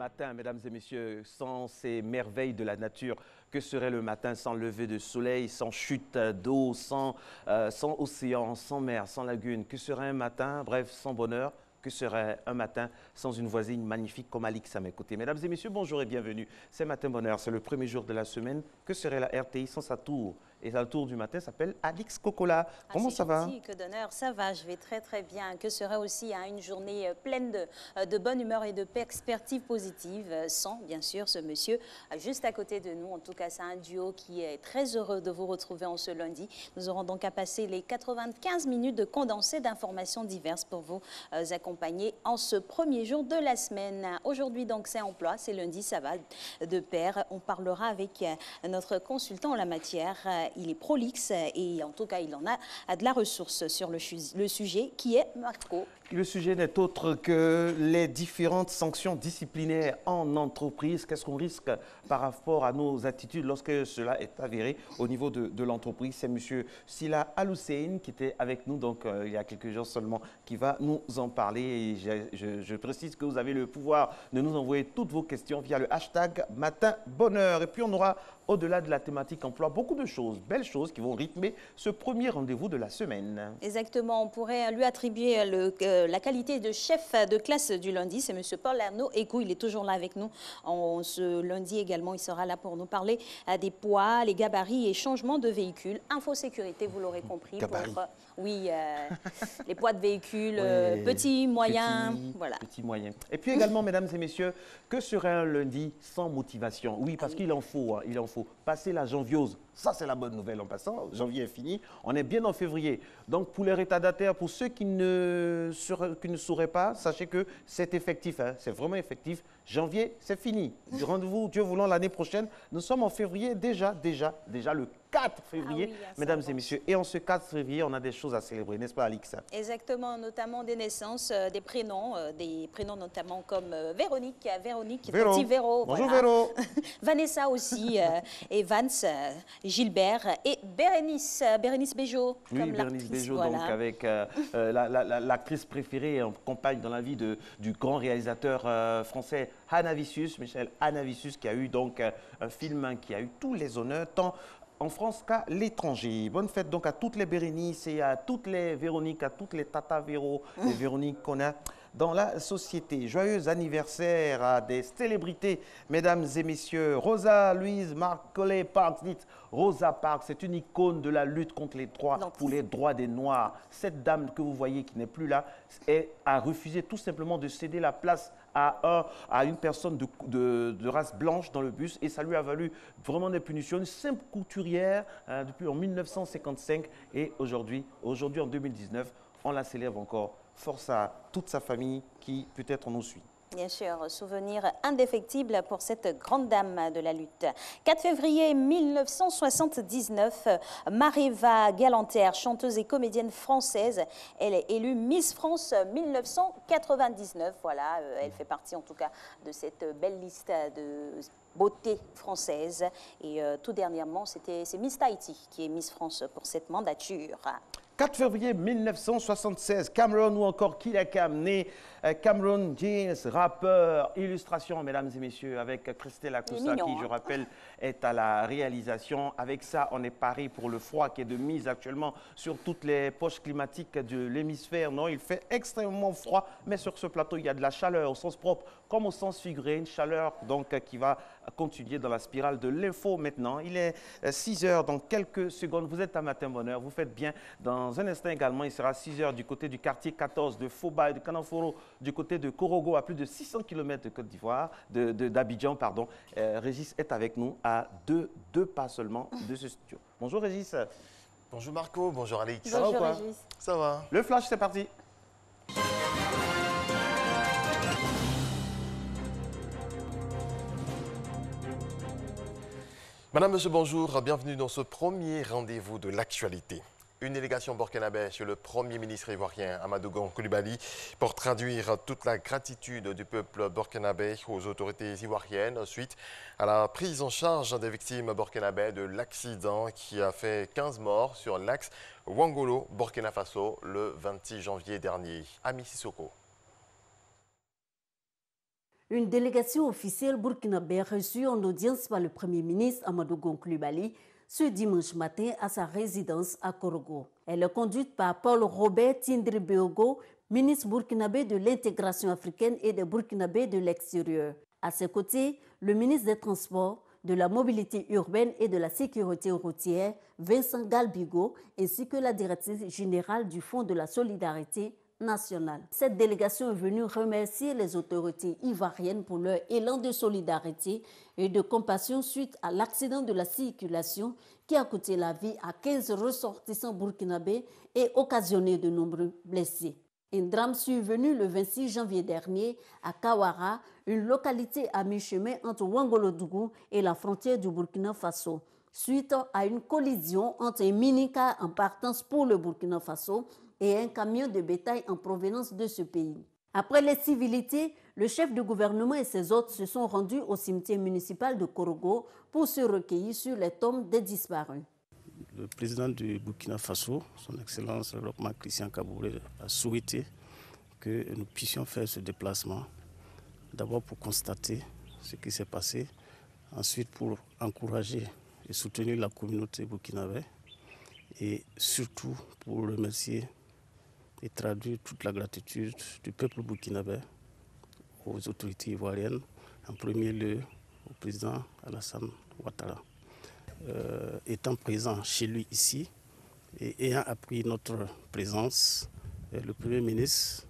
matin, mesdames et messieurs, sans ces merveilles de la nature, que serait le matin sans lever de soleil, sans chute d'eau, sans océan, sans mer, sans lagune? Que serait un matin, bref, sans bonheur? Que serait un matin sans une voisine magnifique comme Alix à mes côtés? Mesdames et messieurs, bonjour et bienvenue. C'est Matin Bonheur, c'est le premier jour de la semaine. Que serait la RTI sans sa tour? Et la tour du matin s'appelle Alix Kokola. Comment ça va? Que d'honneur, ça va, je vais très très bien. Que serait aussi une journée pleine de bonne humeur et de perspectives positives, sans bien sûr ce monsieur juste à côté de nous. En tout cas, c'est un duo qui est très heureux de vous retrouver en ce lundi. Nous aurons donc à passer les 95 minutes de condensé d'informations diverses pour vous accompagner en ce premier jour de la semaine. Aujourd'hui donc c'est emploi, c'est lundi, ça va de pair. On parlera avec notre consultant en la matière. Il est prolixe et en tout cas, il en a de la ressource sur le sujet qui est Marco. Le sujet n'est autre que les différentes sanctions disciplinaires en entreprise. Qu'est-ce qu'on risque par rapport à nos attitudes lorsque cela est avéré au niveau de l'entreprise? C'est M. Sila Al-Hussein qui était avec nous donc, il y a quelques jours seulement qui va nous en parler. Et je précise que vous avez le pouvoir de nous envoyer toutes vos questions via le hashtag Matin Bonheur. Et puis on aura, au-delà de la thématique emploi, beaucoup de choses, belles choses qui vont rythmer ce premier rendez-vous de la semaine. Exactement, on pourrait lui attribuer la qualité de chef de classe du lundi. C'est M. Paul Arnaud Écou, il est toujours là avec nous. Ce lundi également, il sera là pour nous parler des poids, les gabarits et changements de véhicules. Infosécurité, vous l'aurez compris. Oui, les poids de véhicules, petits, moyens, voilà. Petits, moyens. Et puis également, mesdames et messieurs, que serait un lundi sans motivation? Oui, parce qu'il en faut, il en faut. Passer la janviose, ça c'est la bonne nouvelle en passant. Janvier est fini, on est bien en février. Donc pour les retardataires, pour ceux qui ne sauraient pas, sachez que c'est effectif, hein, c'est vraiment effectif. Janvier, c'est fini. Rendez-vous, Dieu voulant, l'année prochaine. Nous sommes en février déjà le 4 février, mesdames et messieurs. Et en ce 4 février, on a des choses à célébrer, n'est-ce pas, Alix? Exactement, notamment des naissances, des prénoms notamment comme Véronique, petit Véro. Bonjour voilà. Véro. Vanessa aussi, Evans, Gilbert et Bérénice Bejo. Oui, Bérénice Bejo, voilà. Donc avec l'actrice préférée et en compagne dans la vie du grand réalisateur français Hazanavicius, Michel Hazanavicius, qui a eu donc un film qui a eu tous les honneurs, tant en France qu'à l'étranger. Bonne fête donc à toutes les Bérénices et à toutes les Véroniques, à toutes les Tata Véro, les Véroniques qu'on a dans la société. Joyeux anniversaire à des célébrités, mesdames et messieurs. Rosa Louise Macaulay Parks, dite Rosa Parks, c'est une icône de la lutte contre les droits, pour les droits des Noirs. Cette dame que vous voyez qui n'est plus là a refusé tout simplement de céder la place à une personne de race blanche dans le bus et ça lui a valu vraiment des punitions. Une simple couturière depuis en 1955 et aujourd'hui en 2019, on la célèbre encore. Force à toute sa famille qui peut-être nous suit. Bien sûr, souvenir indéfectible pour cette grande dame de la lutte. 4 février 1979, Maréva Galanter, chanteuse et comédienne française, elle est élue Miss France 1999. Voilà, elle fait partie en tout cas de cette belle liste de beauté française. Et tout dernièrement, c'est Miss Tahiti qui est Miss France pour cette mandature. 4 février 1976, Cameron ou encore Killa Cam, né Cameron Jeans, rappeur, illustration, mesdames et messieurs, avec Christelle Akoussa qui, je rappelle, est à la réalisation. Avec ça, on est paré pour le froid qui est de mise actuellement sur toutes les poches climatiques de l'hémisphère. Non, il fait extrêmement froid, mais sur ce plateau, il y a de la chaleur au sens propre comme au sens figuré. Une chaleur donc qui va continuer dans la spirale de l'info maintenant. Il est 6 heures dans quelques secondes. Vous êtes à Matin Bonheur, vous faites bien. Dans un instant également, il sera 6 heures du côté du quartier 14 de Foba et de Kanaforo, du côté de Korogo, à plus de 600 km de Côte d'Ivoire, d'Abidjan, pardon. Régis est avec nous à deux pas seulement de ce studio. Bonjour Régis. Bonjour Marco, bonjour Alix. Bonjour ça va ou Régis. Ça va. Le flash, c'est parti. Madame, monsieur, bonjour. Bienvenue dans ce premier rendez-vous de l'actualité. Une délégation burkinabé chez le Premier ministre ivoirien Amadou Gon Coulibaly pour traduire toute la gratitude du peuple burkinabé aux autorités ivoiriennes suite à la prise en charge des victimes burkinabé de l'accident qui a fait 15 morts sur l'axe Ouangolo-Burkina Faso le 26 janvier dernier. Ami Sissoko. Une délégation officielle burkinabé reçue en audience par le Premier ministre Amadou Gon Coulibaly ce dimanche matin à sa résidence à Korogo. Elle est conduite par Paul Robert Tindri-Beogo, ministre burkinabé de l'intégration africaine et des Burkinabés de l'extérieur. À ses côtés, le ministre des Transports, de la mobilité urbaine et de la sécurité routière, Vincent Galbigo, ainsi que la directrice générale du Fonds de la solidarité nationale. Cette délégation est venue remercier les autorités ivoiriennes pour leur élan de solidarité et de compassion suite à l'accident de la circulation qui a coûté la vie à 15 ressortissants burkinabés et occasionné de nombreux blessés. Un drame survenu le 26 janvier dernier à Kawara, une localité à mi-chemin entre Ouangolodougou et la frontière du Burkina Faso, suite à une collision entre un minicar en partance pour le Burkina Faso et un camion de bétail en provenance de ce pays. Après les civilités, le chef du gouvernement et ses hôtes se sont rendus au cimetière municipal de Korogo pour se recueillir sur les tombes des disparus. Le président du Burkina Faso, son Excellence Rochmark Christian Kaboré, a souhaité que nous puissions faire ce déplacement. D'abord pour constater ce qui s'est passé, ensuite pour encourager et soutenir la communauté burkinabé et surtout pour remercier et traduire toute la gratitude du peuple burkinabé aux autorités ivoiriennes, en premier lieu au président Alassane Ouattara. Étant présent chez lui ici et ayant appris notre présence, le Premier ministre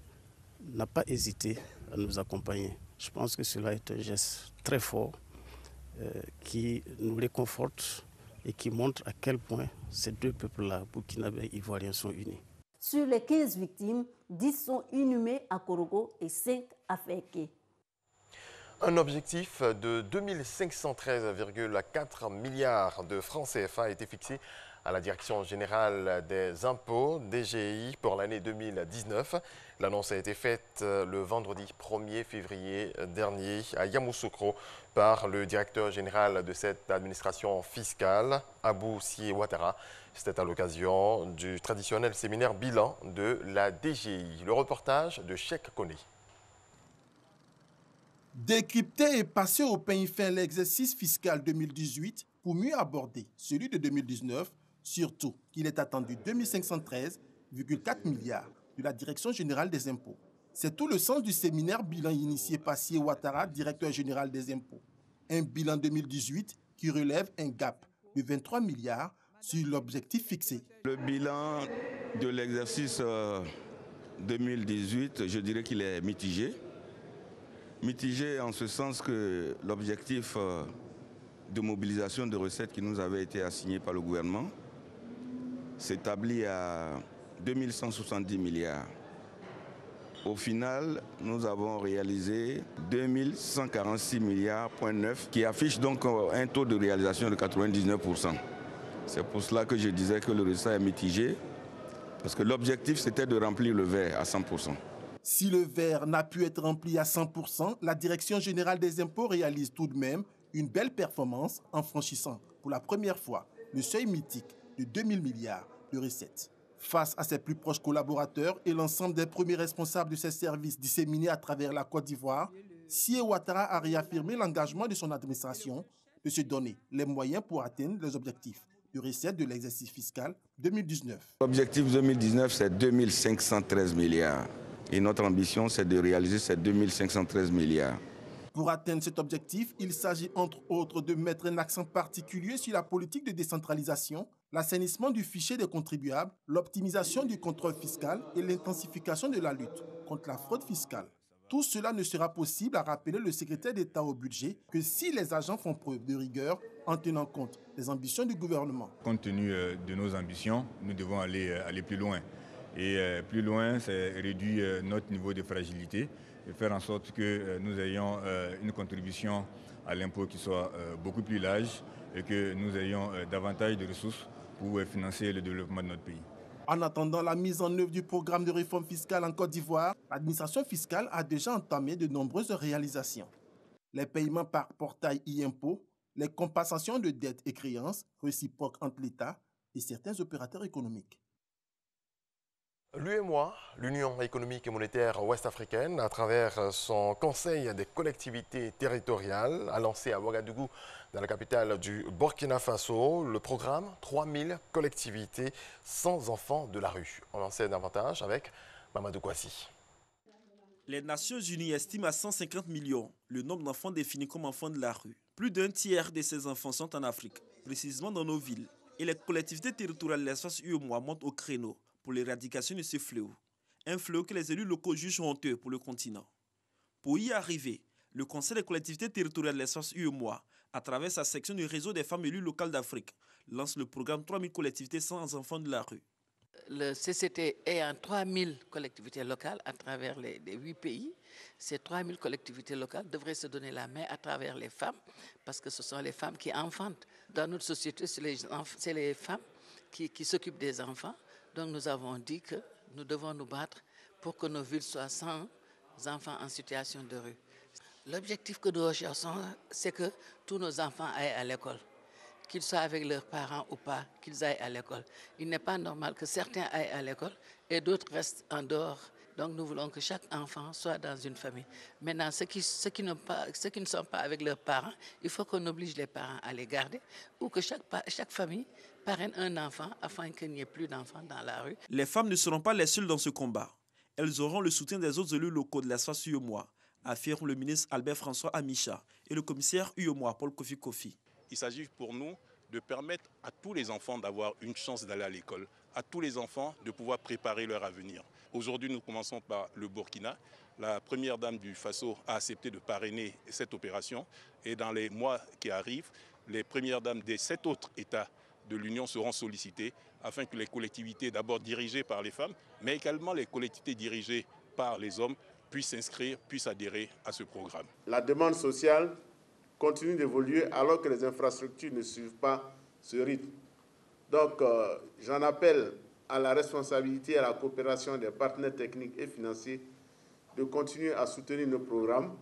n'a pas hésité à nous accompagner. Je pense que cela est un geste très fort qui nous réconforte et qui montre à quel point ces deux peuples-là, burkinabés et ivoiriens, sont unis. Sur les 15 victimes, 10 sont inhumées à Korogo et 5 à Féké. Un objectif de 2513,4 milliards de francs CFA a été fixé à la Direction générale des impôts, DGI, pour l'année 2019. L'annonce a été faite le vendredi 1er février dernier à Yamoussoukro par le directeur général de cette administration fiscale, Abou Sie Ouattara. C'était à l'occasion du traditionnel séminaire bilan de la DGI. Le reportage de Cheikh Koné. Décrypter et passer au peigne fin l'exercice fiscal 2018 pour mieux aborder celui de 2019, surtout qu'il est attendu 2513,4 milliards de la Direction générale des impôts. C'est tout le sens du séminaire bilan initié par Sie Ouattara, directeur général des impôts. Un bilan 2018 qui relève un gap de 23 milliards sur l'objectif fixé. Le bilan de l'exercice 2018, je dirais qu'il est mitigé. Mitigé en ce sens que l'objectif de mobilisation de recettes qui nous avait été assigné par le gouvernement s'établit à 2170 milliards. Au final, nous avons réalisé 2146 milliards, qui affiche donc un taux de réalisation de 99%. C'est pour cela que je disais que le résultat est mitigé, parce que l'objectif c'était de remplir le verre à 100%. Si le verre n'a pu être rempli à 100%, la Direction générale des impôts réalise tout de même une belle performance en franchissant pour la première fois le seuil mythique de 2000 milliards de recettes. Face à ses plus proches collaborateurs et l'ensemble des premiers responsables de ces services disséminés à travers la Côte d'Ivoire, Sie Ouattara a réaffirmé l'engagement de son administration de se donner les moyens pour atteindre les objectifs de recettes de l'exercice fiscal 2019. L'objectif 2019, c'est 2513 milliards. Et notre ambition, c'est de réaliser ces 2513 milliards. Pour atteindre cet objectif, il s'agit entre autres de mettre un accent particulier sur la politique de décentralisation, l'assainissement du fichier des contribuables, l'optimisation du contrôle fiscal et l'intensification de la lutte contre la fraude fiscale. Tout cela ne sera possible, a rappelé le secrétaire d'État au budget, que si les agents font preuve de rigueur en tenant compte des ambitions du gouvernement. Compte tenu de nos ambitions, nous devons aller plus loin. Et plus loin, c'est réduire notre niveau de fragilité et faire en sorte que nous ayons une contribution à l'impôt qui soit beaucoup plus large et que nous ayons davantage de ressources pour financer le développement de notre pays. En attendant la mise en œuvre du programme de réforme fiscale en Côte d'Ivoire, l'administration fiscale a déjà entamé de nombreuses réalisations. Les paiements par portail e-impôt, les compensations de dettes et créances réciproques entre l'État et certains opérateurs économiques. L'UEMOA, l'Union économique et monétaire ouest-africaine, à travers son Conseil des collectivités territoriales, a lancé à Ouagadougou, dans la capitale du Burkina Faso, le programme 3000 collectivités sans enfants de la rue. On en sait davantage avec Mamadou Kouassi. Les Nations Unies estiment à 150 millions le nombre d'enfants définis comme enfants de la rue. Plus d'un tiers de ces enfants sont en Afrique, précisément dans nos villes. Et les collectivités territoriales de l'espace UEMOA montent au créneau pour l'éradication de ce fléau. Un fléau que les élus locaux jugent honteux pour le continent. Pour y arriver, le Conseil des collectivités territoriales de l'espace UEMOA, à travers sa section du réseau des femmes élues locales d'Afrique, lance le programme 3000 collectivités sans enfants de la rue. Le CCT est en 3000 collectivités locales à travers les 8 pays. Ces 3000 collectivités locales devraient se donner la main à travers les femmes, parce que ce sont les femmes qui enfantent. Dans notre société, c'est les femmes qui s'occupent des enfants. Donc nous avons dit que nous devons nous battre pour que nos villes soient sans enfants en situation de rue. L'objectif que nous recherchons, c'est que tous nos enfants aillent à l'école. Qu'ils soient avec leurs parents ou pas, qu'ils aillent à l'école. Il n'est pas normal que certains aillent à l'école et d'autres restent en dehors. Donc nous voulons que chaque enfant soit dans une famille. Maintenant, ceux qui ne sont pas avec leurs parents, il faut qu'on oblige les parents à les garder ou que chaque famille parraine un enfant afin qu'il n'y ait plus d'enfants dans la rue. Les femmes ne seront pas les seules dans ce combat. Elles auront le soutien des autres élus locaux de l'espace UEMOA, affirme le ministre Albert François Amicha et le commissaire UEMOA Paul Kofi Kofi. Il s'agit pour nous de permettre à tous les enfants d'avoir une chance d'aller à l'école, à tous les enfants de pouvoir préparer leur avenir. Aujourd'hui, nous commençons par le Burkina. La première dame du Faso a accepté de parrainer cette opération et dans les mois qui arrivent, les premières dames des 7 autres États de l'Union seront sollicitées afin que les collectivités d'abord dirigées par les femmes, mais également les collectivités dirigées par les hommes puissent s'inscrire, puissent adhérer à ce programme. La demande sociale continue d'évoluer alors que les infrastructures ne suivent pas ce rythme. Donc, j'en appelle à la responsabilité et à la coopération des partenaires techniques et financiers de continuer à soutenir nos programmes.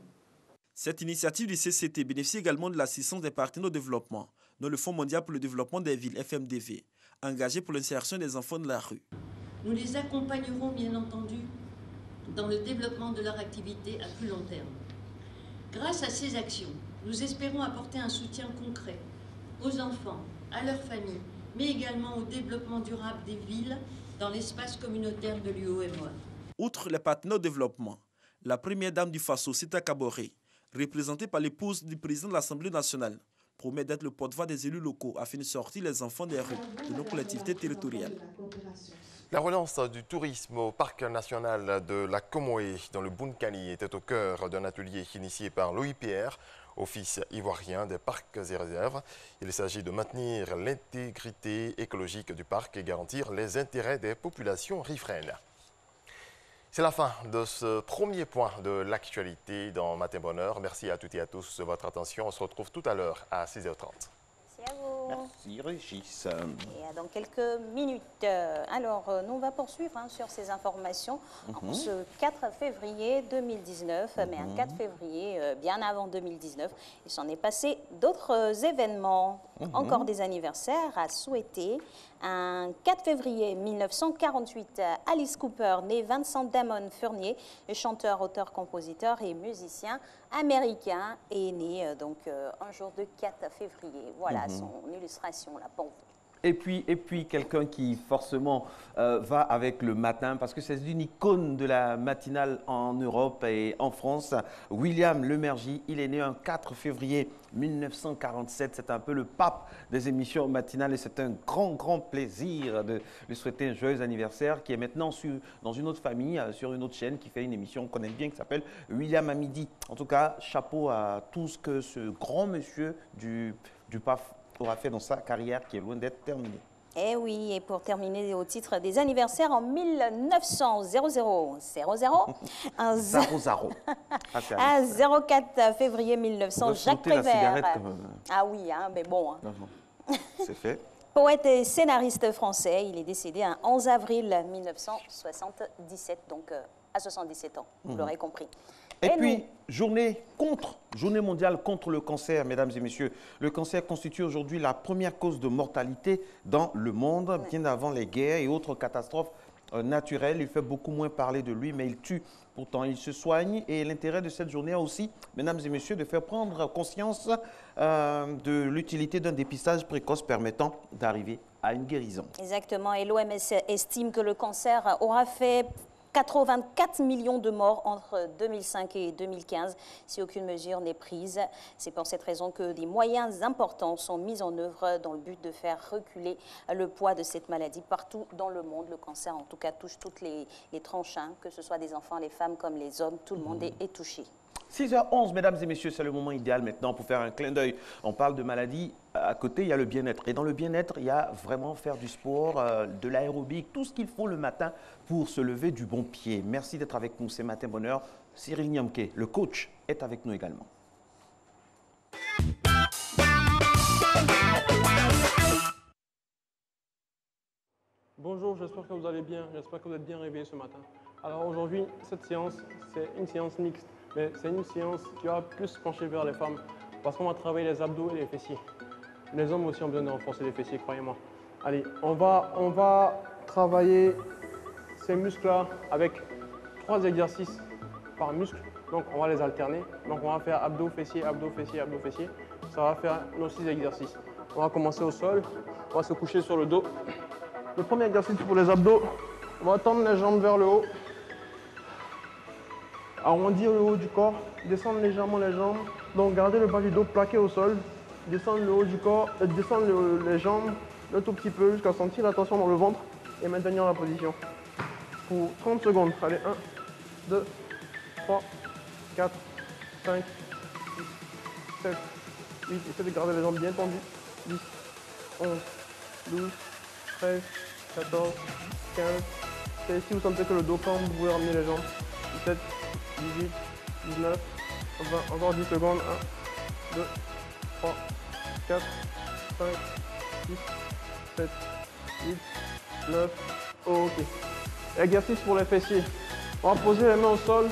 Cette initiative du CCT bénéficie également de l'assistance des partenaires au développement, dont le Fonds mondial pour le développement des villes, FMDV, engagé pour l'insertion des enfants de la rue. Nous les accompagnerons, bien entendu, dans le développement de leur activité à plus long terme. Grâce à ces actions, nous espérons apporter un soutien concret aux enfants, à leurs familles, mais également au développement durable des villes dans l'espace communautaire de l'UEMOA. Outre les partenaires au développement, la première dame du Faso, Sita Kaboré, représentée par l'épouse du président de l'Assemblée nationale, promet d'être le porte-voix des élus locaux afin de sortir les enfants des rues de nos collectivités territoriales. La relance du tourisme au parc national de la Comoé dans le Bounkani était au cœur d'un atelier initié par l'OIPR, Office ivoirien des parcs et réserves. Il s'agit de maintenir l'intégrité écologique du parc et garantir les intérêts des populations riveraines. C'est la fin de ce premier point de l'actualité dans Matin Bonheur. Merci à toutes et à tous de votre attention. On se retrouve tout à l'heure à 6h30. Merci à vous. Merci Régis. Et dans quelques minutes, alors nous on va poursuivre sur ces informations. Ce 4 février 2019, mais un 4 février bien avant 2019, il s'en est passé d'autres événements. Encore des anniversaires à souhaiter. Un 4 février 1948, Alice Cooper, né Vincent Damon Fournier, chanteur, auteur, compositeur et musicien américain, est né donc un jour de 4 février. Voilà son illustration là pour vous. Et puis quelqu'un qui forcément va avec le matin, parce que c'est une icône de la matinale en Europe et en France. William Lemergie, il est né un 4 février 1947. C'est un peu le pape des émissions matinales et c'est un grand plaisir de lui souhaiter un joyeux anniversaire, qui est maintenant dans une autre famille, sur une autre chaîne qui fait une émission qu'on aime bien qui s'appelle William à midi. En tout cas, chapeau à tout ce que ce grand monsieur du pape aura fait dans sa carrière qui est loin d'être terminée. Eh oui, et pour terminer au titre des anniversaires, en 1900, 04 février 1900, Jacques Prévert. Ah oui, mais bon. C'est fait. Poète et scénariste français, il est décédé un 11 avril 1977, donc à 77 ans, vous l'aurez compris. Et puis, journée mondiale contre le cancer, mesdames et messieurs. Le cancer constitue aujourd'hui la première cause de mortalité dans le monde, bien avant les guerres et autres catastrophes naturel. Il fait beaucoup moins parler de lui, mais il tue. Pourtant, il se soigne. Et l'intérêt de cette journée aussi, mesdames et messieurs, de faire prendre conscience de l'utilité d'un dépistage précoce permettant d'arriver à une guérison. Exactement. Et l'OMS estime que le cancer aura fait 84 millions de morts entre 2005 et 2015 si aucune mesure n'est prise. C'est pour cette raison que des moyens importants sont mis en œuvre dans le but de faire reculer le poids de cette maladie partout dans le monde. Le cancer, en tout cas, touche toutes les tranches, hein, que ce soit des enfants, les femmes comme les hommes. Tout le monde est touché. 6h11, mesdames et messieurs, c'est le moment idéal maintenant pour faire un clin d'œil. On parle de maladie, à côté, il y a le bien-être. Et dans le bien-être, il y a vraiment faire du sport, de l'aérobic, tout ce qu'il faut le matin pour se lever du bon pied. Merci d'être avec nous ce matin, bonheur. Cyril Niamke, le coach, est avec nous également. Bonjour, j'espère que vous allez bien. J'espère que vous êtes bien réveillés ce matin. Alors aujourd'hui, cette séance, c'est une séance mixte. Mais c'est une séance qui va plus pencher vers les femmes parce qu'on va travailler les abdos et les fessiers. Les hommes aussi ont besoin de renforcer les fessiers, croyez-moi. Allez, on va travailler ces muscles-là avec 3 exercices par muscle. Donc on va les alterner. Donc on va faire abdos, fessiers, abdos, fessiers, abdos, fessiers. Ça va faire nos 6 exercices. On va commencer au sol. On va se coucher sur le dos. Le premier exercice pour les abdos, on va tendre les jambes vers le haut. Arrondir le haut du corps, descendre légèrement les jambes, donc garder le bas du dos plaqué au sol, descendre le haut du corps, descendre les jambes un tout petit peu jusqu'à sentir la tension dans le ventre et maintenir la position. Pour 30 secondes, allez, 1, 2, 3, 4, 5, 6, 7, 8, essayez de garder les jambes bien tendues, 10, 11, 12, 13, 14, 15, et si vous sentez que le dos campe, vous pouvez ramener les jambes, 17, 18, 19, 20, encore 10 secondes, 1, 2, 3, 4, 5, 6, 7, 8, 9, ok. Exercice pour les fessiers. On va poser les mains au sol,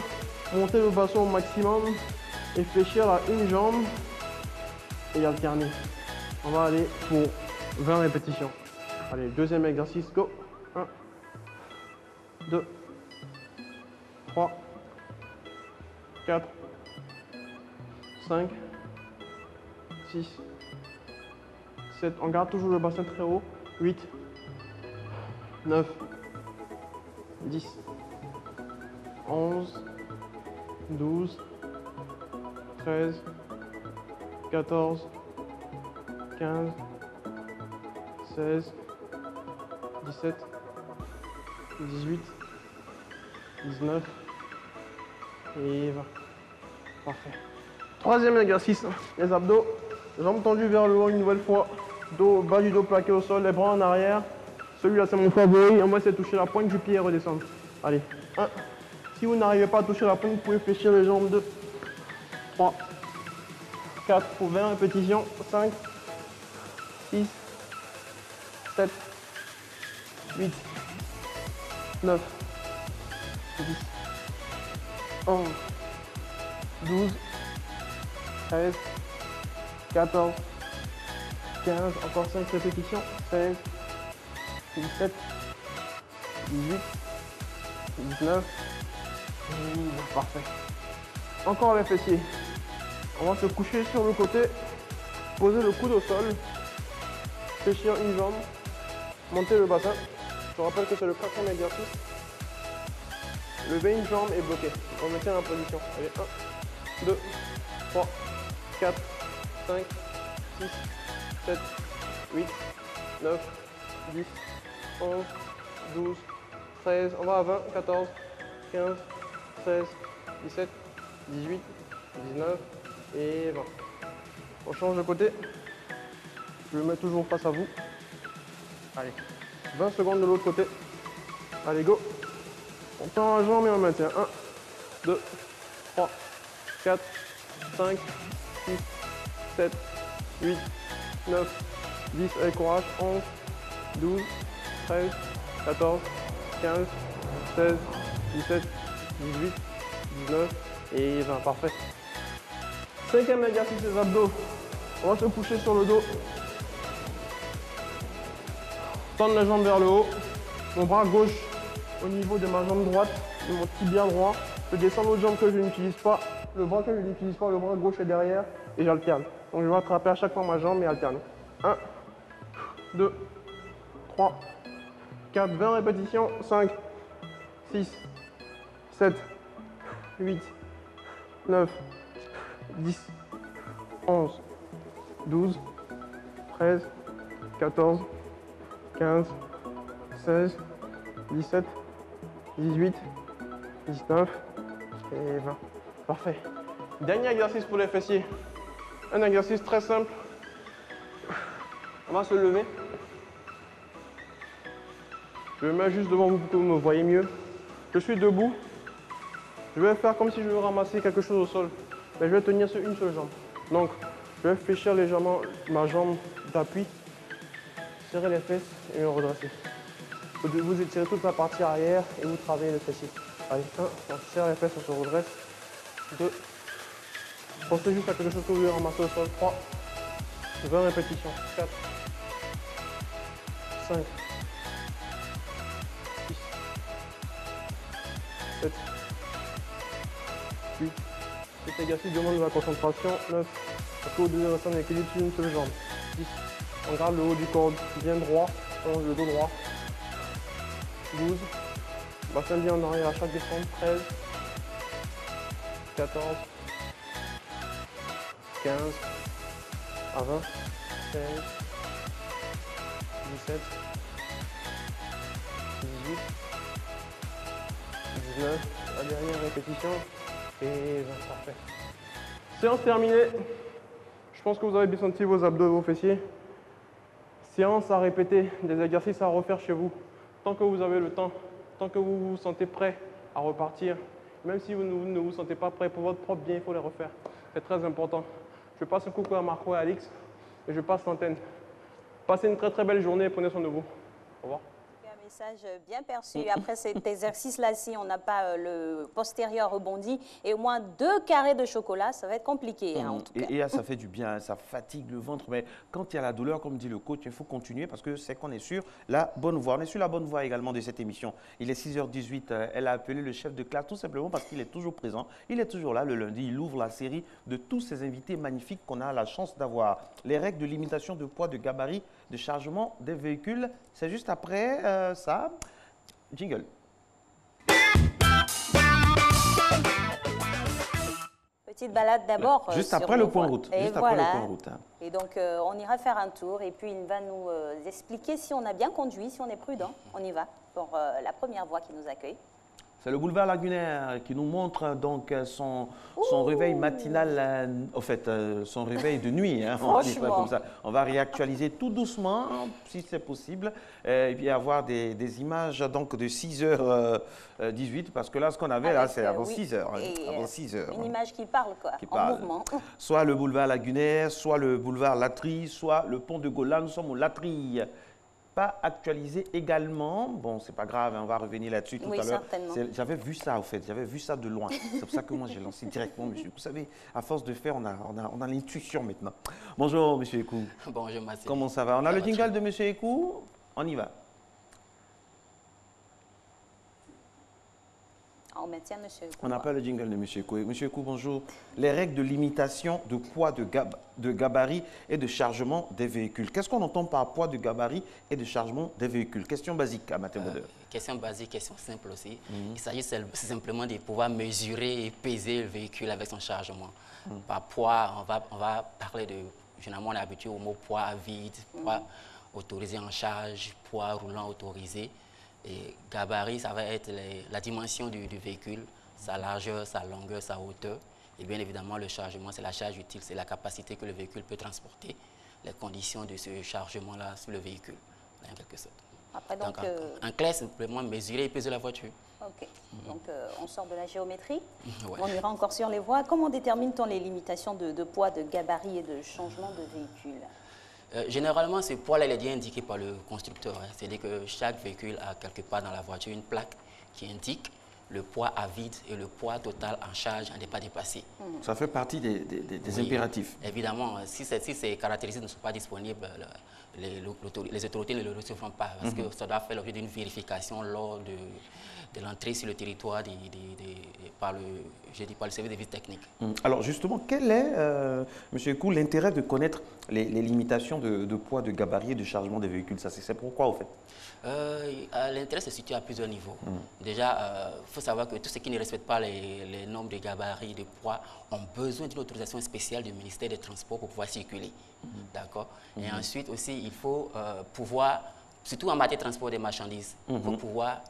monter le bassin au maximum et fléchir à une jambe et alterner. On va aller pour 20 répétitions. Allez, deuxième exercice, go. 1, 2, 3, 4, 5, 6, 7, on garde toujours le bassin très haut, 8, 9, 10, 11, 12, 13, 14, 15, 16, 17, 18, 19 et 20. Parfait. Troisième exercice, les abdos. Jambes tendues vers le haut une nouvelle fois. Dos, bas du dos plaqué au sol, les bras en arrière. Celui-là, c'est mon favori. On va essayer de toucher la pointe du pied et redescendre. Allez, 1. Si vous n'arrivez pas à toucher la pointe, vous pouvez fléchir les jambes. 2, 3, 4 pour 20 répétitions. 5, 6, 7, 8, 9, 10, 11, 12, 13, 14, 15, encore 5 répétitions, 16, 17, 18, 19, parfait. Encore les fessiers. On va se coucher sur le côté, poser le coude au sol, fléchir une jambe, monter le bassin. Je rappelle que c'est le 4e exercice. Lever une jambe et bloquer. On maintient la position. Allez, 1, 2, 3, 4, 5, 6, 7, 8, 9, 10, 11, 12, 13, on va à 20, 14, 15, 16, 17, 18, 19 et 20. On change de côté. Je le mets toujours face à vous. Allez, 20 secondes de l'autre côté. Allez, go. On tend la jambe et on maintient. 1, 2, 3, 4, 5, 6, 7, 8, 9, 10, avec courage, 11, 12, 13, 14, 15, 16, 17, 18, 19 et 20, parfait. 5e exercice des abdos. On va se coucher sur le dos. Tendre les jambes vers le haut. Mon bras gauche au niveau de ma jambe droite, de mon tibia droit. Je descends l'autre jambe que je n'utilise pas, le bras que je n'utilise pas, le bras gauche est derrière et j'alterne. Donc je vais attraper à chaque fois ma jambe et alterner. 1, 2, 3, 4, 20 répétitions, 5, 6, 7, 8, 9, 10, 11, 12, 13, 14, 15, 16, 17, 18, 19 et 20. Parfait. Dernier exercice pour les fessiers. Un exercice très simple. On va se lever. Je me mets juste devant vous pour que vous me voyez mieux. Je suis debout. Je vais faire comme si je veux ramasser quelque chose au sol. Mais je vais tenir sur une seule jambe. Donc, je vais fléchir légèrement ma jambe d'appui, serrer les fesses et me redresser. Vous étirez toute la partie arrière et vous travaillez le fessier. Allez, 1, on serre les fesses, on se redresse. 2, pensez juste à quelque chose que vous voulez ramasser au sol. 3, 20 répétitions. 4, 5, 6, 7, 8. Cet exercice demande de la concentration. 9, parce que vous devez rester en équilibre sur une seule jambe. 10, on garde le haut du corps bien droit, on le dos droit. 12, bassin bien en arrière à chaque descente. 13, 14, 15, à 20, 16, 17, 18, 19, la dernière répétition et 20, parfait. Séance terminée. Je pense que vous avez bien senti vos abdos et vos fessiers. Séance à répéter, des exercices à refaire chez vous. Tant que vous avez le temps, tant que vous vous sentez prêt à repartir, même si vous ne vous sentez pas prêt pour votre propre bien, il faut les refaire. C'est très important. Je passe un coucou à Marco et à Alix et je passe l'antenne. Passez une très très belle journée et prenez soin de vous. Au revoir. Un message bien perçu. Après cet exercice-là, si on n'a pas le postérieur rebondi et au moins 2 carrés de chocolat, ça va être compliqué. En tout cas. Et ça fait du bien, ça fatigue le ventre. Mais quand il y a la douleur, comme dit le coach, il faut continuer parce que c'est qu'on est sur la bonne voie. On est sur la bonne voie également de cette émission. Il est 6h18. Elle a appelé le chef de classe tout simplement parce qu'il est toujours présent. Il est toujours là le lundi. Il ouvre la série de tous ces invités magnifiques qu'on a la chance d'avoir. Les règles de limitation de poids, de gabarit, de chargement des véhicules. C'est juste après ça. Jingle. Petite balade d'abord. Juste après le point route. Et juste voilà. après le point route. Hein. Et donc, on ira faire un tour et puis il va nous expliquer si on a bien conduit, si on est prudent. On y va pour la première voie qui nous accueille. C'est le boulevard Lagunaire qui nous montre donc son réveil matinal, en fait, son réveil de nuit. Hein, on dit ça comme ça. On va réactualiser tout doucement, si c'est possible, et puis avoir des images donc de 6h18, parce que là, ce qu'on avait là, c'est avant 6h. Avant 6h. Une image qui parle, quoi, mouvement. Soit le boulevard Lagunaire, soit le boulevard Latry, soit le pont de Gaulle. Là, nous sommes au Latry. Pas actualisé également. Bon, c'est pas grave, on va revenir là-dessus tout à l'heure. J'avais vu ça, en fait. J'avais vu ça de loin. C'est pour ça que moi, j'ai lancé directement, monsieur. Vous savez, à force de faire, on a l'intuition maintenant. Bonjour, monsieur Ekou. Bonjour, Massé. Comment ça va? On a le jingle de monsieur Ekou. On y va. On maintient monsieur Ekou. On n'a pas le jingle de monsieur Ekou. Monsieur Ekou, bonjour. Les règles de limitation de poids, de gabarit et de chargement des véhicules. Qu'est-ce qu'on entend par poids de gabarit et de chargement des véhicules? Question basique à matin moderne. Question basique, question simple aussi. Il s'agit simplement de pouvoir mesurer et peser le véhicule avec son chargement. Par poids, on va parler de... Généralement, on est habitué au mot poids vide, poids autorisé en charge, poids roulant autorisé. Et gabarit, ça va être la dimension du véhicule, sa largeur, sa longueur, sa hauteur. Et bien évidemment, le chargement, c'est la charge utile, c'est la capacité que le véhicule peut transporter, les conditions de ce chargement-là sur le véhicule, en quelque sorte. Après, donc, en clair, simplement mesurer et peser la voiture. Ok, donc on sort de la géométrie, Ouais. On ira encore sur les voies. Comment détermine-t-on les limitations de poids, de gabarit et de changement de véhicule? Généralement, ce poids-là est bien indiqué par le constructeur. Hein. C'est-à-dire que chaque véhicule a quelque part dans la voiture une plaque qui indique le poids à vide et le poids total en charge n'est pas dépassé. Ça fait partie des Oui, impératifs. Évidemment, si ces caractéristiques ne sont pas disponibles, les autorités ne le recevront pas parce que ça doit faire l'objet d'une vérification lors de l'entrée sur le territoire par le service des visites techniques. Alors justement, quel est, M. Ekou, l'intérêt de connaître les limitations de poids, de gabarit et de chargement des véhicules? C'est pourquoi, au fait? L'intérêt se situe à plusieurs niveaux. Déjà, il faut savoir que tous ceux qui ne respectent pas les normes de gabarit, de poids, ont besoin d'une autorisation spéciale du ministère des Transports pour pouvoir circuler. D'accord. Et ensuite aussi, il faut pouvoir, surtout en matière de transport des marchandises, pour pouvoir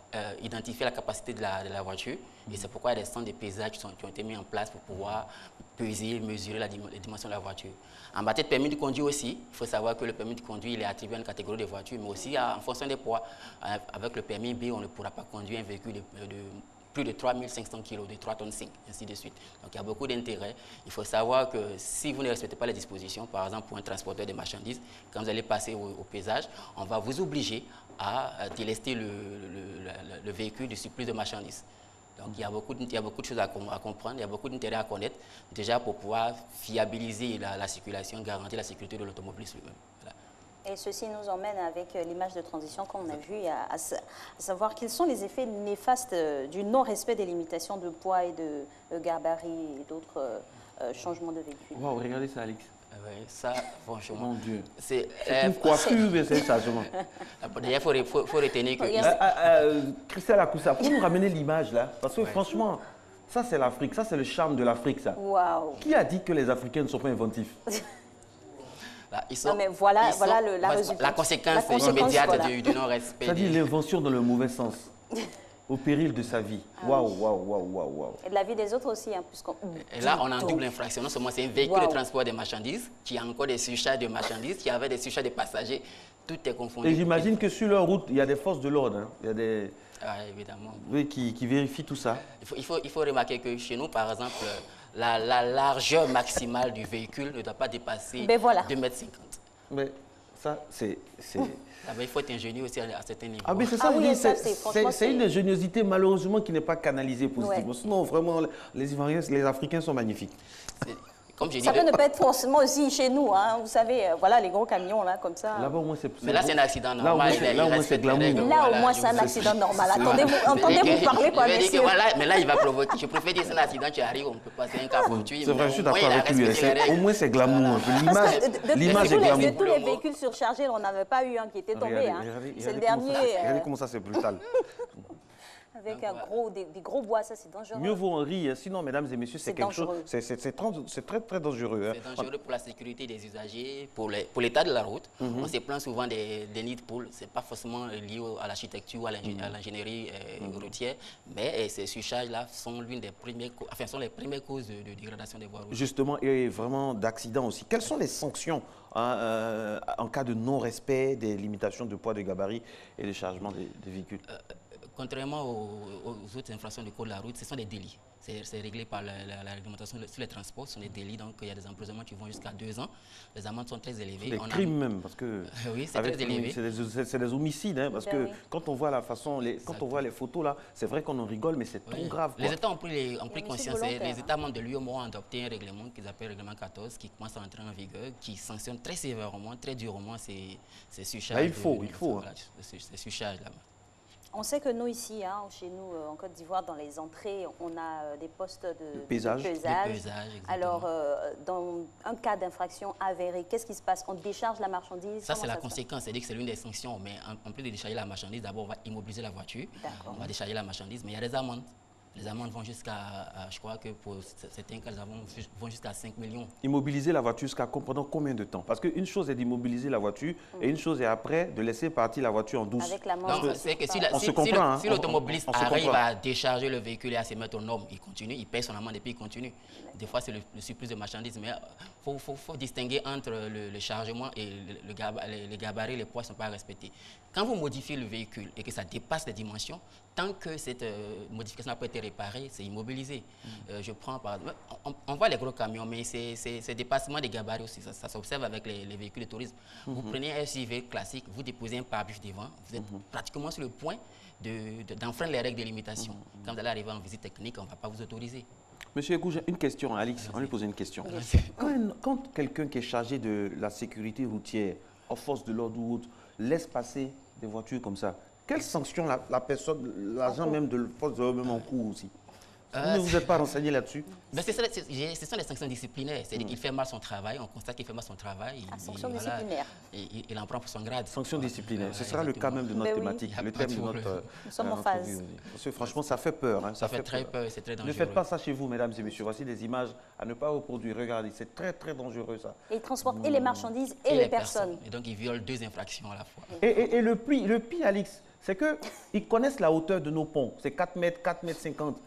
identifier la capacité de la voiture. Et c'est pourquoi il y a des centres de pesage qui ont été mis en place pour pouvoir peser, mesurer les dimensions de la voiture. En matière de permis de conduire aussi, il faut savoir que le permis de conduire il est attribué à une catégorie de voitures, mais aussi en fonction des poids. Avec le permis B, on ne pourra pas conduire un véhicule de plus de 3500 kg, de 3,5 tonnes, ainsi de suite. Donc il y a beaucoup d'intérêt. Il faut savoir que si vous ne respectez pas les dispositions, par exemple pour un transporteur de marchandises, quand vous allez passer au pesage, on va vous obliger à délester le véhicule du surplus de marchandises. Donc il y a beaucoup de choses à comprendre, il y a beaucoup d'intérêt à connaître, déjà pour pouvoir fiabiliser la circulation, garantir la sécurité de l'automobiliste lui-même. Voilà. Et ceci nous emmène avec l'image de transition qu'on a vue, à savoir quels sont les effets néfastes du non-respect des limitations de poids et de gabarit et d'autres changements de véhicules. Wow, regardez ça, Alex. Oui, ça, franchement. Mon Dieu. C'est une coiffure, mais c'est un changement. D'ailleurs, il faut retenir que... Christelle Akoussa, pour nous ramener l'image là, parce que franchement, ça c'est l'Afrique, ça c'est le charme de l'Afrique, ça. Wow. Qui a dit que les Africains ne sont pas inventifs? Là, non, mais voilà la conséquence immédiate du non-respect. C'est-à-dire l'invention dans le mauvais sens, au péril de sa vie. Waouh, waouh, waouh, waouh, waouh. Et de la vie des autres aussi, hein, puisqu'on... Et là, on a une double infraction. Non seulement c'est un véhicule de transport de marchandises, qui a encore des surcharges de marchandises, qui avait des surcharges de passagers, tout est confondu. Et j'imagine que sur leur route, il y a des forces de l'ordre, hein. Il y a des... évidemment. Oui, qui vérifient tout ça. Il faut remarquer que chez nous, par exemple, la largeur maximale du véhicule ne doit pas dépasser 2,50 m. Mais ça, c'est... Il faut être ingénieux aussi à certains niveaux. Ah, mais c'est ça, c'est une ingéniosité malheureusement qui n'est pas canalisée positivement. Sinon, vraiment, les Africains sont magnifiques. Ça peut ne pas être forcément aussi chez nous, hein. Vous savez, voilà les gros camions là, comme ça. Là-bas, au moins, c'est... Mais là, c'est un accident normal. Là, au moins, c'est glamour. Là, au moins, c'est un accident normal. Entendez-vous parler, quoi, messieurs. Mais là, il va provoquer. Je préfère dire c'est un accident, tu arrives, on peut passer un cas fortuit. C'est vrai, je suis d'accord avec lui. Au moins, c'est glamour. L'image est glamour. De tous les véhicules surchargés, on n'avait pas eu un qui était tombé. C'est le dernier. Regardez comment ça, c'est brutal. Avec des gros bois, ça c'est dangereux. Mieux vaut en rire, sinon, mesdames et messieurs, c'est quelque chose. C'est très, très dangereux. C'est dangereux pour la sécurité des usagers, pour l'état de la route. On se plaint souvent des nids de poules. Ce n'est pas forcément lié à l'architecture ou à l'ingénierie routière, mais ces surcharges-là sont les premières causes de dégradation des voies routières. Justement, et vraiment d'accidents aussi. Quelles sont les sanctions en cas de non-respect des limitations de poids, de gabarit et de chargement des véhicules? Contrairement aux autres infractions du code de la route, ce sont des délits. C'est réglé par la réglementation sur les transports, ce sont des délits, donc il y a des emprisonnements qui vont jusqu'à 2 ans. Les amendes sont très élevées. Des crimes même, parce que... oui, c'est très élevé. C'est des homicides, hein, parce que quand on voit la façon, quand on voit les photos là, c'est vrai qu'on en rigole, mais c'est trop grave. Les États ont pris conscience, les États membres de l'UE ont adopté un règlement qu'ils appellent le règlement 14, qui commence à entrer en vigueur, qui sanctionne très sévèrement, très durement ces surcharges. Là, il faut. Ces surcharges là. On sait que nous ici, hein, chez nous en Côte d'Ivoire, dans les entrées, on a des postes de pesage. Alors, dans un cas d'infraction avérée, qu'est-ce qui se passe? On décharge la marchandise? Ça, c'est la conséquence. C'est-à-dire que c'est l'une des sanctions. Mais en plus de décharger la marchandise, d'abord, on va immobiliser la voiture. On va décharger la marchandise, mais il y a des amendes. Les amendes vont jusqu'à, je crois que pour certains cas, vont jusqu'à 5 millions. Immobiliser la voiture jusqu'à pendant combien de temps? Parce qu'une chose est d'immobiliser la voiture et une chose est après de laisser partir la voiture en douce. Avec la c'est que si l'automobiliste arrive à décharger le véhicule et à se mettre aux normes, il continue, il paye son amende et puis il continue. Des fois, c'est le surplus de marchandises, mais il faut distinguer entre le chargement et les gabarits, les poids ne sont pas respectés. Quand vous modifiez le véhicule et que ça dépasse les dimensions, tant que cette modification n'a pas été réparée, c'est immobilisé. Je prends par exemple, on voit les gros camions, mais c'est dépassement des gabarits aussi. Ça s'observe avec les véhicules de tourisme. Vous prenez un SUV classique, vous déposez un pare-bûche devant, vous êtes pratiquement sur le point d'enfreindre les règles de limitation. Quand vous allez arriver en visite technique, on ne va pas vous autoriser. Monsieur Egou, j'ai une question, Alix, on lui pose une question. Quand quelqu'un qui est chargé de la sécurité routière, en force de l'ordre ou autre, laisse passer des voitures comme ça, quelle sanction la personne, l'agent même de force de l'ordre même en cours aussi? Vous ne vous êtes pas renseigné là-dessus? Ce sont les sanctions disciplinaires. C'est-à-dire qu'il fait mal son travail, on constate qu'il fait mal son travail. Sanction disciplinaire. Il en prend pour son grade. Sanction disciplinaire. Ce sera le cas même de notre thématique, le thème de notre... Nous sommes en phase. Parce que franchement, ça fait peur. Hein, ça fait très peur, c'est très dangereux. Ne faites pas ça chez vous, mesdames et messieurs. Voici des images à ne pas reproduire. Regardez, c'est très, très dangereux ça. Et ils transportent et les marchandises et les personnes. Et donc, ils violent 2 infractions à la fois. Et le pire, Alix, c'est qu'ils connaissent la hauteur de nos ponts. C'est 4 mètres, 4 mètres 50.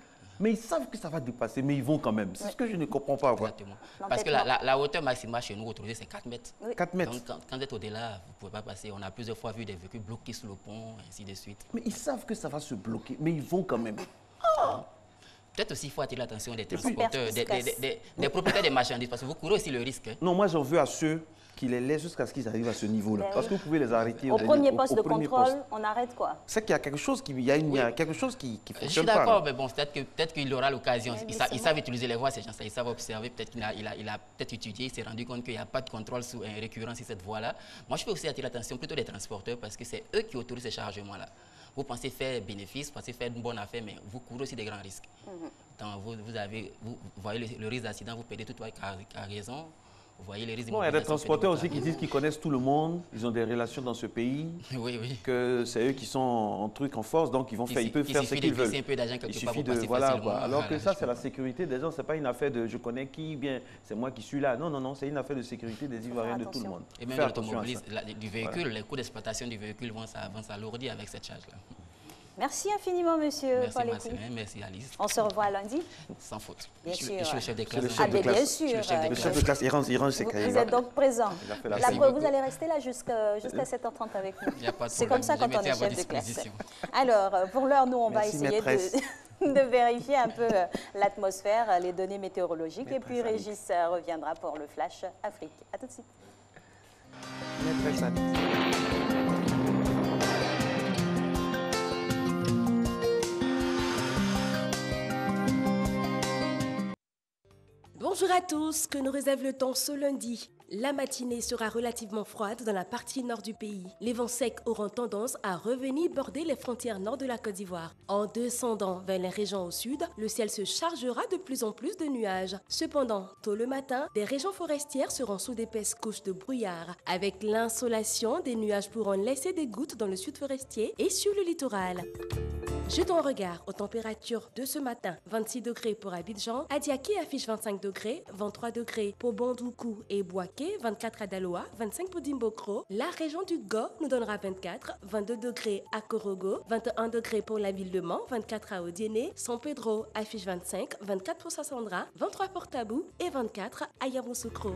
Mais ils savent que ça va dépasser, mais ils vont quand même. C'est ce que je ne comprends pas. Exactement. Parce que la hauteur maximale chez nous autorisée, c'est 4 mètres. Oui. 4 mètres. Donc, quand vous êtes au-delà, vous ne pouvez pas passer. On a plusieurs fois vu des véhicules bloqués sur le pont, ainsi de suite. Mais ils savent que ça va se bloquer, mais ils vont quand même. Peut-être aussi, il faut attirer l'attention des transporteurs, des propriétaires des marchandises, parce que vous courez aussi le risque. Hein. Non, moi, j'en veux à ceux qui les laissent jusqu'à ce qu'ils arrivent à ce niveau-là. Parce que vous pouvez les arrêter au premier poste de contrôle, on arrête quoi? C'est qu'il y a quelque chose qui fonctionne pas. Je suis d'accord, mais bon, peut-être qu'il aura l'occasion. Ils savent utiliser les voies, ces gens-là. Ils savent observer. Peut-être qu'il a peut-être étudié, il s'est rendu compte qu'il n'y a pas de contrôle récurrent sur cette voie-là. Moi, je peux aussi attirer l'attention plutôt des transporteurs parce que c'est eux qui autorisent ces chargements-là. Vous pensez faire bénéfice, vous pensez faire une bonne affaire, mais vous courez aussi des grands risques. Donc, vous voyez le risque d'accident, vous perdez toute votre cargaison. Vous voyez les risques. Bon, il y a des transporteurs aussi qui disent qu'ils connaissent tout le monde, ils ont des relations dans ce pays, que c'est eux qui sont en truc en force, donc ils peuvent faire ce qu'ils veulent. Il suffit de voilà quoi. Alors que ça, c'est la sécurité des gens, c'est pas une affaire de je connais qui, bien c'est moi qui suis là. Non, non, non, c'est une affaire de sécurité des Ivoiriens, de tout le monde. Et même l'automobile du véhicule, les coûts d'exploitation du véhicule vont s'alourdir avec cette charge-là. Merci infiniment, monsieur. Merci Alice. On se revoit lundi. Sans faute. Bien sûr. Je suis le chef de classe. Bien sûr. Le chef de classe, il range ses cahiers. Vous êtes donc présent. Vous allez rester là jusqu'à 7h30 avec nous. C'est comme ça quand on est chef de classe. Alors, pour l'heure, nous, on va essayer de vérifier un peu l'atmosphère, les données météorologiques. Et puis, Régis reviendra pour le Flash Afrique. À tout de suite. Bonjour à tous, que nous réserve le temps ce lundi. La matinée sera relativement froide dans la partie nord du pays. Les vents secs auront tendance à revenir border les frontières nord de la Côte d'Ivoire. En descendant vers les régions au sud, le ciel se chargera de plus en plus de nuages. Cependant, tôt le matin, des régions forestières seront sous d'épaisses couches de brouillard. Avec l'insolation, des nuages pourront laisser des gouttes dans le sud forestier et sur le littoral. Jetons un regard aux températures de ce matin. 26 degrés pour Abidjan, Adiaké affiche 25 degrés, 23 degrés pour Bondoukou et Boaké, 24 à Daloa, 25 pour Dimbokro. La région du Go nous donnera 24, 22 degrés à Korogo, 21 degrés pour la ville de Mans, 24 à Odiéné, San Pedro affiche 25, 24 pour Sassandra, 23 pour Tabou et 24 à Yamoussoukro.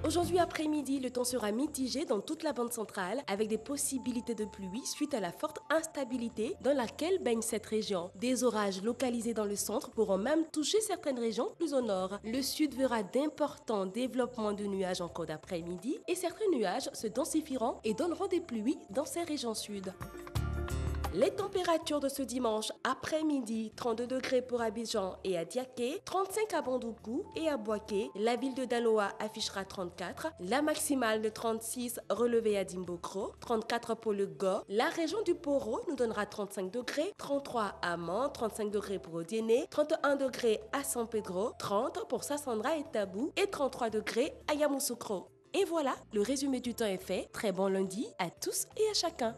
Aujourd'hui après-midi, le temps sera mitigé dans toute la bande centrale avec des possibilités de pluie suite à la forte instabilité dans laquelle baigne cette région. Des orages localisés dans le centre pourront même toucher certaines régions plus au nord. Le sud verra d'importants développements de nuages en cours d'après-midi et certains nuages se densifieront et donneront des pluies dans ces régions sud. Les températures de ce dimanche après-midi, 32 degrés pour Abidjan et Adiaké, 35 à Bondoukou et à Boaké. La ville de Daloa affichera 34, la maximale de 36 relevée à Dimbokro, 34 pour le Go. La région du Poro nous donnera 35 degrés, 33 à Mans, 35 degrés pour Odiéné, 31 degrés à San Pedro, 30 pour Sassandra et Tabou et 33 degrés à Yamoussoukro. Et voilà, le résumé du temps est fait. Très bon lundi à tous et à chacun.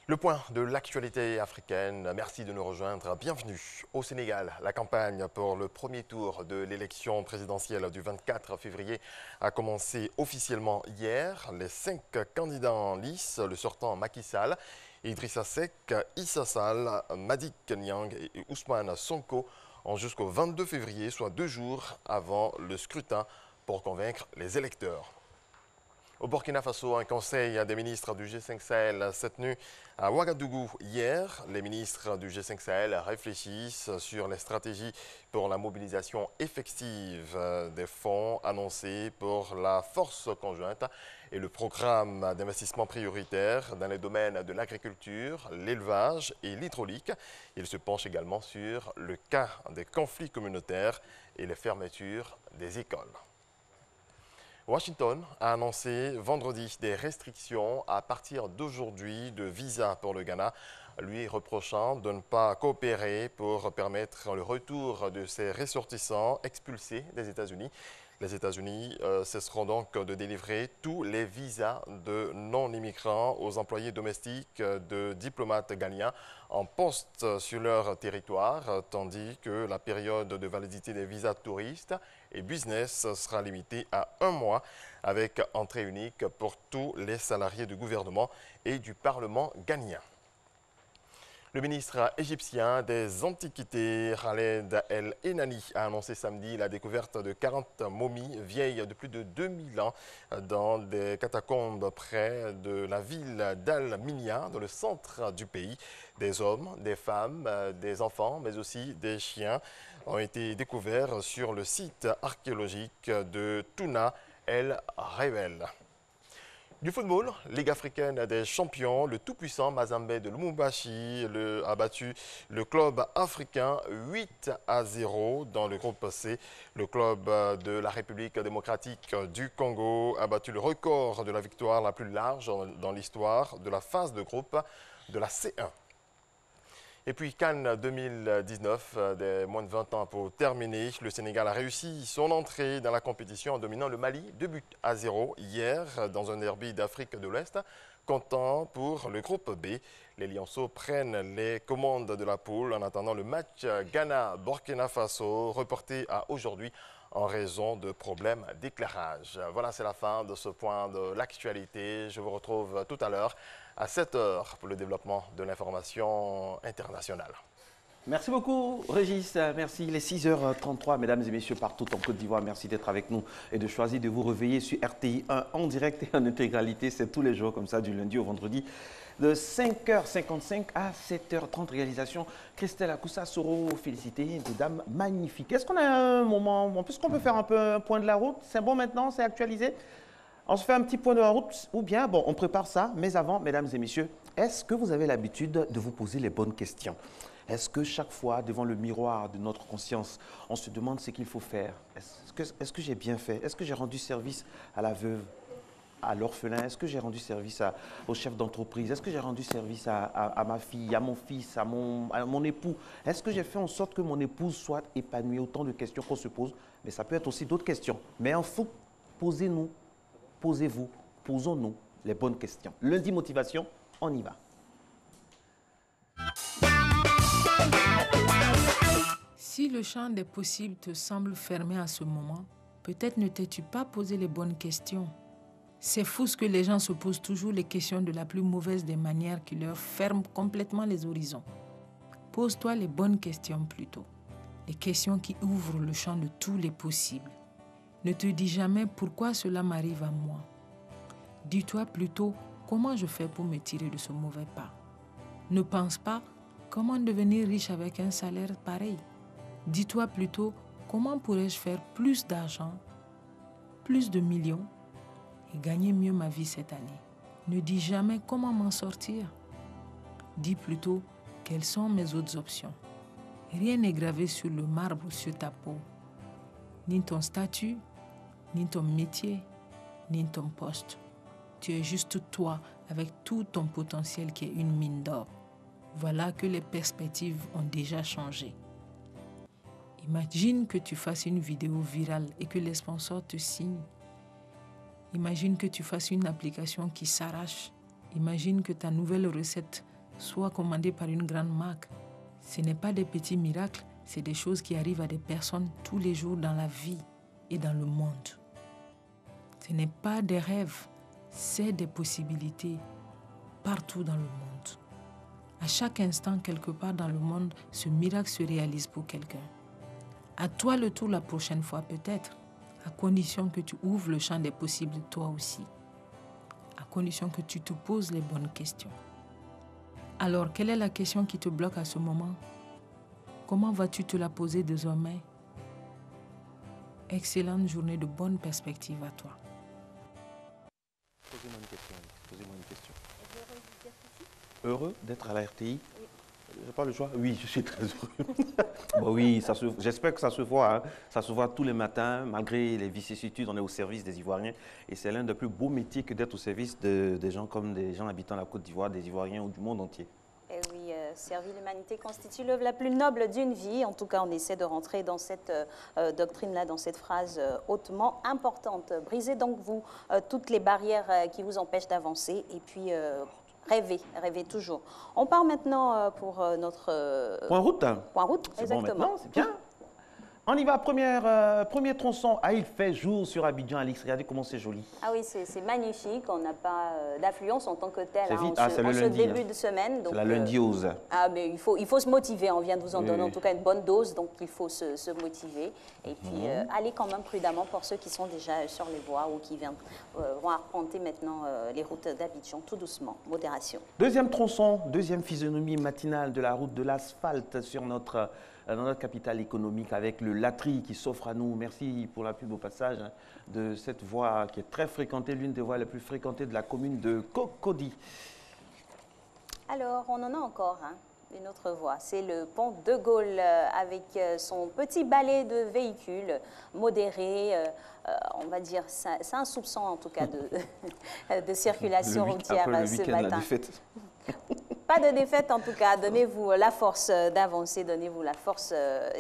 Le point de l'actualité africaine. Merci de nous rejoindre. Bienvenue au Sénégal. La campagne pour le premier tour de l'élection présidentielle du 24 février a commencé officiellement hier. Les 5 candidats en lice, le sortant Macky Sall, Idrissa Seck, Issa Sall, Madick Niang et Ousmane Sonko ont jusqu'au 22 février, soit 2 jours avant le scrutin pour convaincre les électeurs. Au Burkina Faso, un conseil des ministres du G5 Sahel s'est tenu à Ouagadougou hier. Les ministres du G5 Sahel réfléchissent sur les stratégies pour la mobilisation effective des fonds annoncés pour la force conjointe et le programme d'investissement prioritaire dans les domaines de l'agriculture, l'élevage et l'hydraulique. Ils se penchent également sur le cas des conflits communautaires et les fermetures des écoles. Washington a annoncé vendredi des restrictions à partir d'aujourd'hui de visa pour le Ghana, lui reprochant de ne pas coopérer pour permettre le retour de ses ressortissants expulsés des États-Unis. Les États-Unis cesseront donc de délivrer tous les visas de non-immigrants aux employés domestiques de diplomates ghanéens en poste sur leur territoire, tandis que la période de validité des visas touristes et business sera limitée à 1 mois, avec entrée unique pour tous les salariés du gouvernement et du Parlement ghanéen. Le ministre égyptien des Antiquités, Khaled El Enani, a annoncé samedi la découverte de 40 momies vieilles de plus de 2000 ans dans des catacombes près de la ville d'Al-Minya, dans le centre du pays. Des hommes, des femmes, des enfants, mais aussi des chiens ont été découverts sur le site archéologique de Touna El Rewel. Du football, Ligue africaine des champions, le tout-puissant Mazembe de Lubumbashi a battu le club africain 8-0 dans le groupe C. Le club de la République démocratique du Congo a battu le record de la victoire la plus large dans l'histoire de la phase de groupe de la C1. Et puis Cannes 2019, des moins de 20 ans pour terminer, le Sénégal a réussi son entrée dans la compétition en dominant le Mali 2-0 hier dans un derby d'Afrique de l'Ouest. Comptant pour le groupe B, les Lionceaux prennent les commandes de la poule en attendant le match Ghana-Burkina Faso reporté à aujourd'hui en raison de problèmes d'éclairage. Voilà, c'est la fin de ce point de l'actualité. Je vous retrouve tout à l'heure à 7 h pour le développement de l'information internationale. Merci beaucoup, Régis. Merci. Il est 6 h 33, mesdames et messieurs, partout en Côte d'Ivoire. Merci d'être avec nous et de choisir de vous réveiller sur RTI 1 en direct et en intégralité. C'est tous les jours comme ça, du lundi au vendredi, de 5 h 55 à 7 h 30. Réalisation Christelle Akoussa-Soro. Félicité, des dames magnifiques. Est-ce qu'on a un moment, puisqu'on peut faire un peu un point de la route? C'est bon maintenant, c'est actualisé? On se fait un petit point de la route ou bien, bon, on prépare ça. Mais avant, mesdames et messieurs, est-ce que vous avez l'habitude de vous poser les bonnes questions? Est-ce que chaque fois, devant le miroir de notre conscience, on se demande ce qu'il faut faire? Est-ce que j'ai bien fait? Est-ce que j'ai rendu service à la veuve, à l'orphelin? Est-ce que j'ai rendu service au chef d'entreprise? Est-ce que j'ai rendu service à ma fille, à mon fils, à mon époux? Est-ce que j'ai fait en sorte que mon épouse soit épanouie? Autant de questions qu'on se pose, mais ça peut être aussi d'autres questions. Mais il faut posez-nous, posez-vous, posons-nous les bonnes questions. Lundi motivation, on y va. Si le champ des possibles te semble fermé à ce moment, peut-être ne t'es-tu pas posé les bonnes questions. C'est fou ce que les gens se posent toujours les questions de la plus mauvaise des manières qui leur ferment complètement les horizons. Pose-toi les bonnes questions plutôt. Les questions qui ouvrent le champ de tous les possibles. Ne te dis jamais pourquoi cela m'arrive à moi. Dis-toi plutôt comment je fais pour me tirer de ce mauvais pas. Ne pense pas comment devenir riche avec un salaire pareil. Dis-toi plutôt comment pourrais-je faire plus d'argent, plus de millions et gagner mieux ma vie cette année. Ne dis jamais comment m'en sortir. Dis plutôt quelles sont mes autres options. Rien n'est gravé sur le marbre sur ta peau. Ni ton statut, ni ton métier, ni ton poste. Tu es juste toi avec tout ton potentiel qui est une mine d'or. Voilà que les perspectives ont déjà changé. Imagine que tu fasses une vidéo virale et que les sponsors te signent. Imagine que tu fasses une application qui s'arrache. Imagine que ta nouvelle recette soit commandé par une grande marque. Ce n'est pas des petits miracles, c'est des choses qui arrivent à des personnes tous les jours dans la vie et dans le monde. Ce n'est pas des rêves, c'est des possibilités partout dans le monde. À chaque instant, quelque part dans le monde, ce miracle se réalise pour quelqu'un. À toi le tour la prochaine fois peut-être, à condition que tu ouvres le champ des possibles toi aussi, à condition que tu te poses les bonnes questions. Alors, quelle est la question qui te bloque à ce moment? Comment vas-tu te la poser désormais? Excellente journée de bonnes perspectives à toi. Posez-moi une question. Heureux d'être à la RTI? J'ai pas le choix? Oui, je suis très heureux. Bon, oui, j'espère que ça se voit. Hein. Ça se voit tous les matins, malgré les vicissitudes, on est au service des Ivoiriens. Et c'est l'un des plus beaux métiers que d'être au service des gens comme des gens habitant la Côte d'Ivoire, des Ivoiriens ou du monde entier. Et oui, servir l'humanité constitue l'œuvre la plus noble d'une vie. En tout cas, on essaie de rentrer dans cette doctrine-là, dans cette phrase hautement importante. Brisez donc, vous, toutes les barrières qui vous empêchent d'avancer. Et puis... rêvez toujours. On part maintenant pour notre... Point route. Point route, exactement. Bon, c'est bien. On y va, premier tronçon. Ah, il fait jour sur Abidjan, Alix. Regardez comment c'est joli. Ah oui, c'est magnifique. On n'a pas d'affluence en tant que tel hein, en ce début de semaine. C'est la lundi 11. Ah, mais il faut se motiver. On vient de vous en donner en tout cas une bonne dose, donc il faut se motiver. Et puis, aller quand même prudemment pour ceux qui sont déjà sur les voies ou qui vont arpenter maintenant les routes d'Abidjan, tout doucement, modération. Deuxième tronçon, deuxième physionomie matinale de la route de l'asphalte sur dans notre capitale économique avec le Latri qui s'offre à nous. Merci pour la pub au passage hein, de cette voie qui est très fréquentée, l'une des voies les plus fréquentées de la commune de Cocody. Alors, on en a encore une autre voie. C'est le pont de Gaulle avec son petit balai de véhicules modéré. On va dire, c'est un soupçon en tout cas de circulation routière ce matin. Pas de défaite en tout cas, donnez-vous la force d'avancer, donnez-vous la force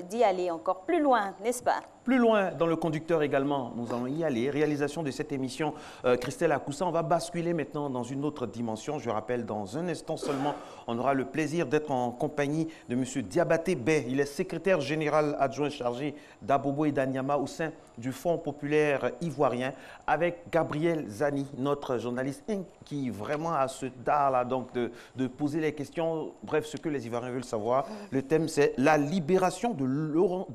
d'y aller encore plus loin, n'est-ce pas? Plus loin dans le conducteur également, nous allons y aller. Réalisation de cette émission, Christelle Akoussa. On va basculer maintenant dans une autre dimension. Je rappelle, dans un instant seulement, on aura le plaisir d'être en compagnie de M. Diabaté Bey. Il est secrétaire général adjoint chargé d'Abobo et d'Anyama au sein du Fonds populaire ivoirien, avec Gabriel Zani, notre journaliste qui vraiment a ce dard-là donc de poser les questions, bref, ce que les Ivoiriens veulent savoir. Le thème, c'est la libération de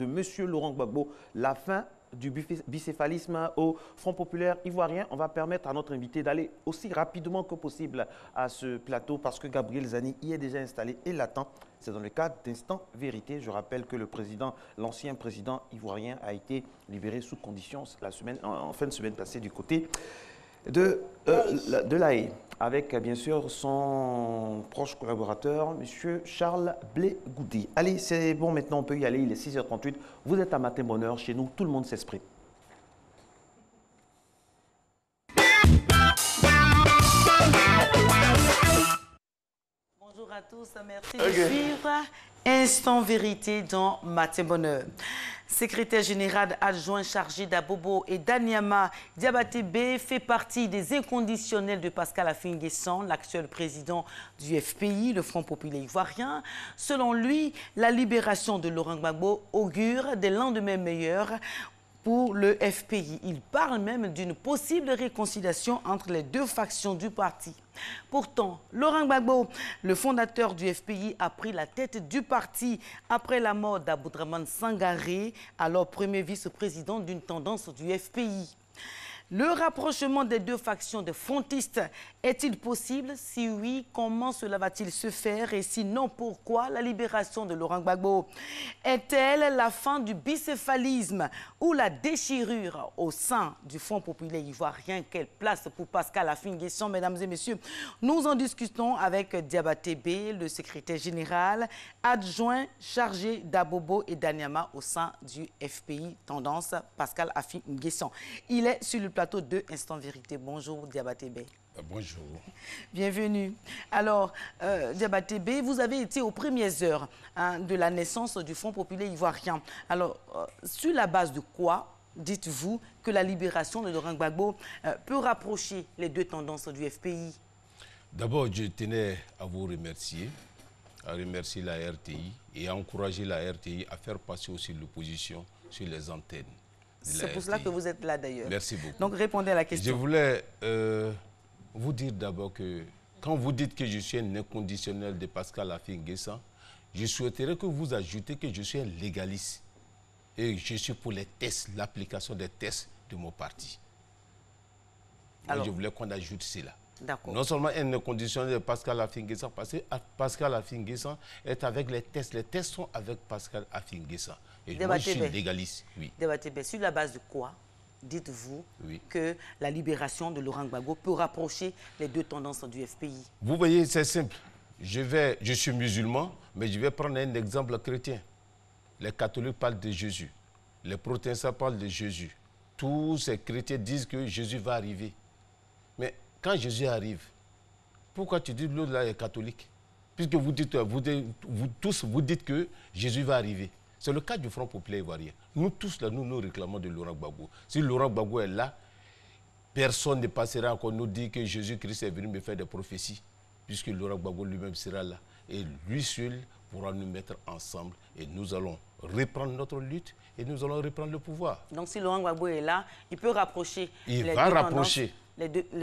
M. Laurent Gbagbo, la fin du bicéphalisme au Front populaire ivoirien. On va permettre à notre invité d'aller aussi rapidement que possible à ce plateau parce que Gabriel Zani y est déjà installé et l'attend. C'est dans le cadre d'Instant Vérité. Je rappelle que l'ancien président ivoirien a été libéré sous conditions en fin de semaine passée du côté de La Haye, avec bien sûr son proche collaborateur, M. Charles Blé-Goudi. Allez, c'est bon, maintenant on peut y aller, il est 6h38. Vous êtes à Matin Bonheur, chez nous, tout le monde s'exprime. Bonjour à tous, merci de suivre Instant Vérité dans Matin Bonheur. Secrétaire général adjoint chargé d'Abobo et d'Anyama, Diabaté Bey fait partie des inconditionnels de Pascal Affi N'Guessan, l'actuel président du FPI, le Front populaire ivoirien. Selon lui, la libération de Laurent Gbagbo augure des lendemains meilleurs pour le FPI. Il parle même d'une possible réconciliation entre les deux factions du parti. Pourtant, Laurent Gbagbo, le fondateur du FPI, a pris la tête du parti après la mort d'Aboudraman Sangaré, alors premier vice-président d'une tendance du FPI. Le rapprochement des deux factions de frontistes est-il possible? Si oui, comment cela va-t-il se faire? Et sinon, pourquoi la libération de Laurent Gbagbo? Est-elle la fin du bicéphalisme ou la déchirure au sein du Front populaire ivoirien? Quelle place pour Pascal Affi N'Guessan, mesdames et messieurs? Nous en discutons avec Diabaté Bey, le secrétaire général adjoint chargé d'Abobo et d'Anyama au sein du FPI Tendance, Pascal Affi N'Guessan. Il est sur le plateau de Instant Vérité. Bonjour Diabaté Bey. Bonjour. Bienvenue. Alors, Diabaté Bey, vous avez été aux premières heures de la naissance du Front populaire ivoirien. Alors, sur la base de quoi dites-vous que la libération de Laurent Gbagbo peut rapprocher les deux tendances du FPI? D'abord, je tenais à vous remercier, à remercier la RTI et à encourager la RTI à faire passer aussi l'opposition sur les antennes. C'est pour cela que vous êtes là d'ailleurs. Merci beaucoup. Donc répondez à la question. Je voulais vous dire d'abord que quand vous dites que je suis un inconditionnel de Pascal Affi-N'Guessan, je souhaiterais que vous ajoutez que je suis un légaliste et je suis pour les tests, l'application des tests de mon parti. Alors, je voulais qu'on ajoute cela. Non seulement un inconditionnel de Pascal Affi-N'Guessan, parce que Pascal Affi-N'Guessan est avec les tests. Les tests sont avec Pascal Affi-N'Guessan. Et moi, je suis légaliste. Oui. Sur la base de quoi dites-vous que la libération de Laurent Gbagbo peut rapprocher les deux tendances du FPI? Vous voyez, c'est simple. Je suis musulman, mais je vais prendre un exemple chrétien. Les catholiques parlent de Jésus. Les protestants parlent de Jésus. Tous ces chrétiens disent que Jésus va arriver. Mais quand Jésus arrive, pourquoi tu dis que l'autre là est catholique? Puisque vous tous dites que Jésus va arriver. C'est le cas du Front populaire ivoirien. Nous tous là, nous réclamons de Laurent Gbagbo. Si Laurent Gbagbo est là, personne ne passera encore nous dire que Jésus-Christ est venu me faire des prophéties, puisque Laurent Gbagbo lui-même sera là. Et lui seul pourra nous mettre ensemble et nous allons reprendre notre lutte et nous allons reprendre le pouvoir. Donc si Laurent Gbagbo est là, il peut rapprocher les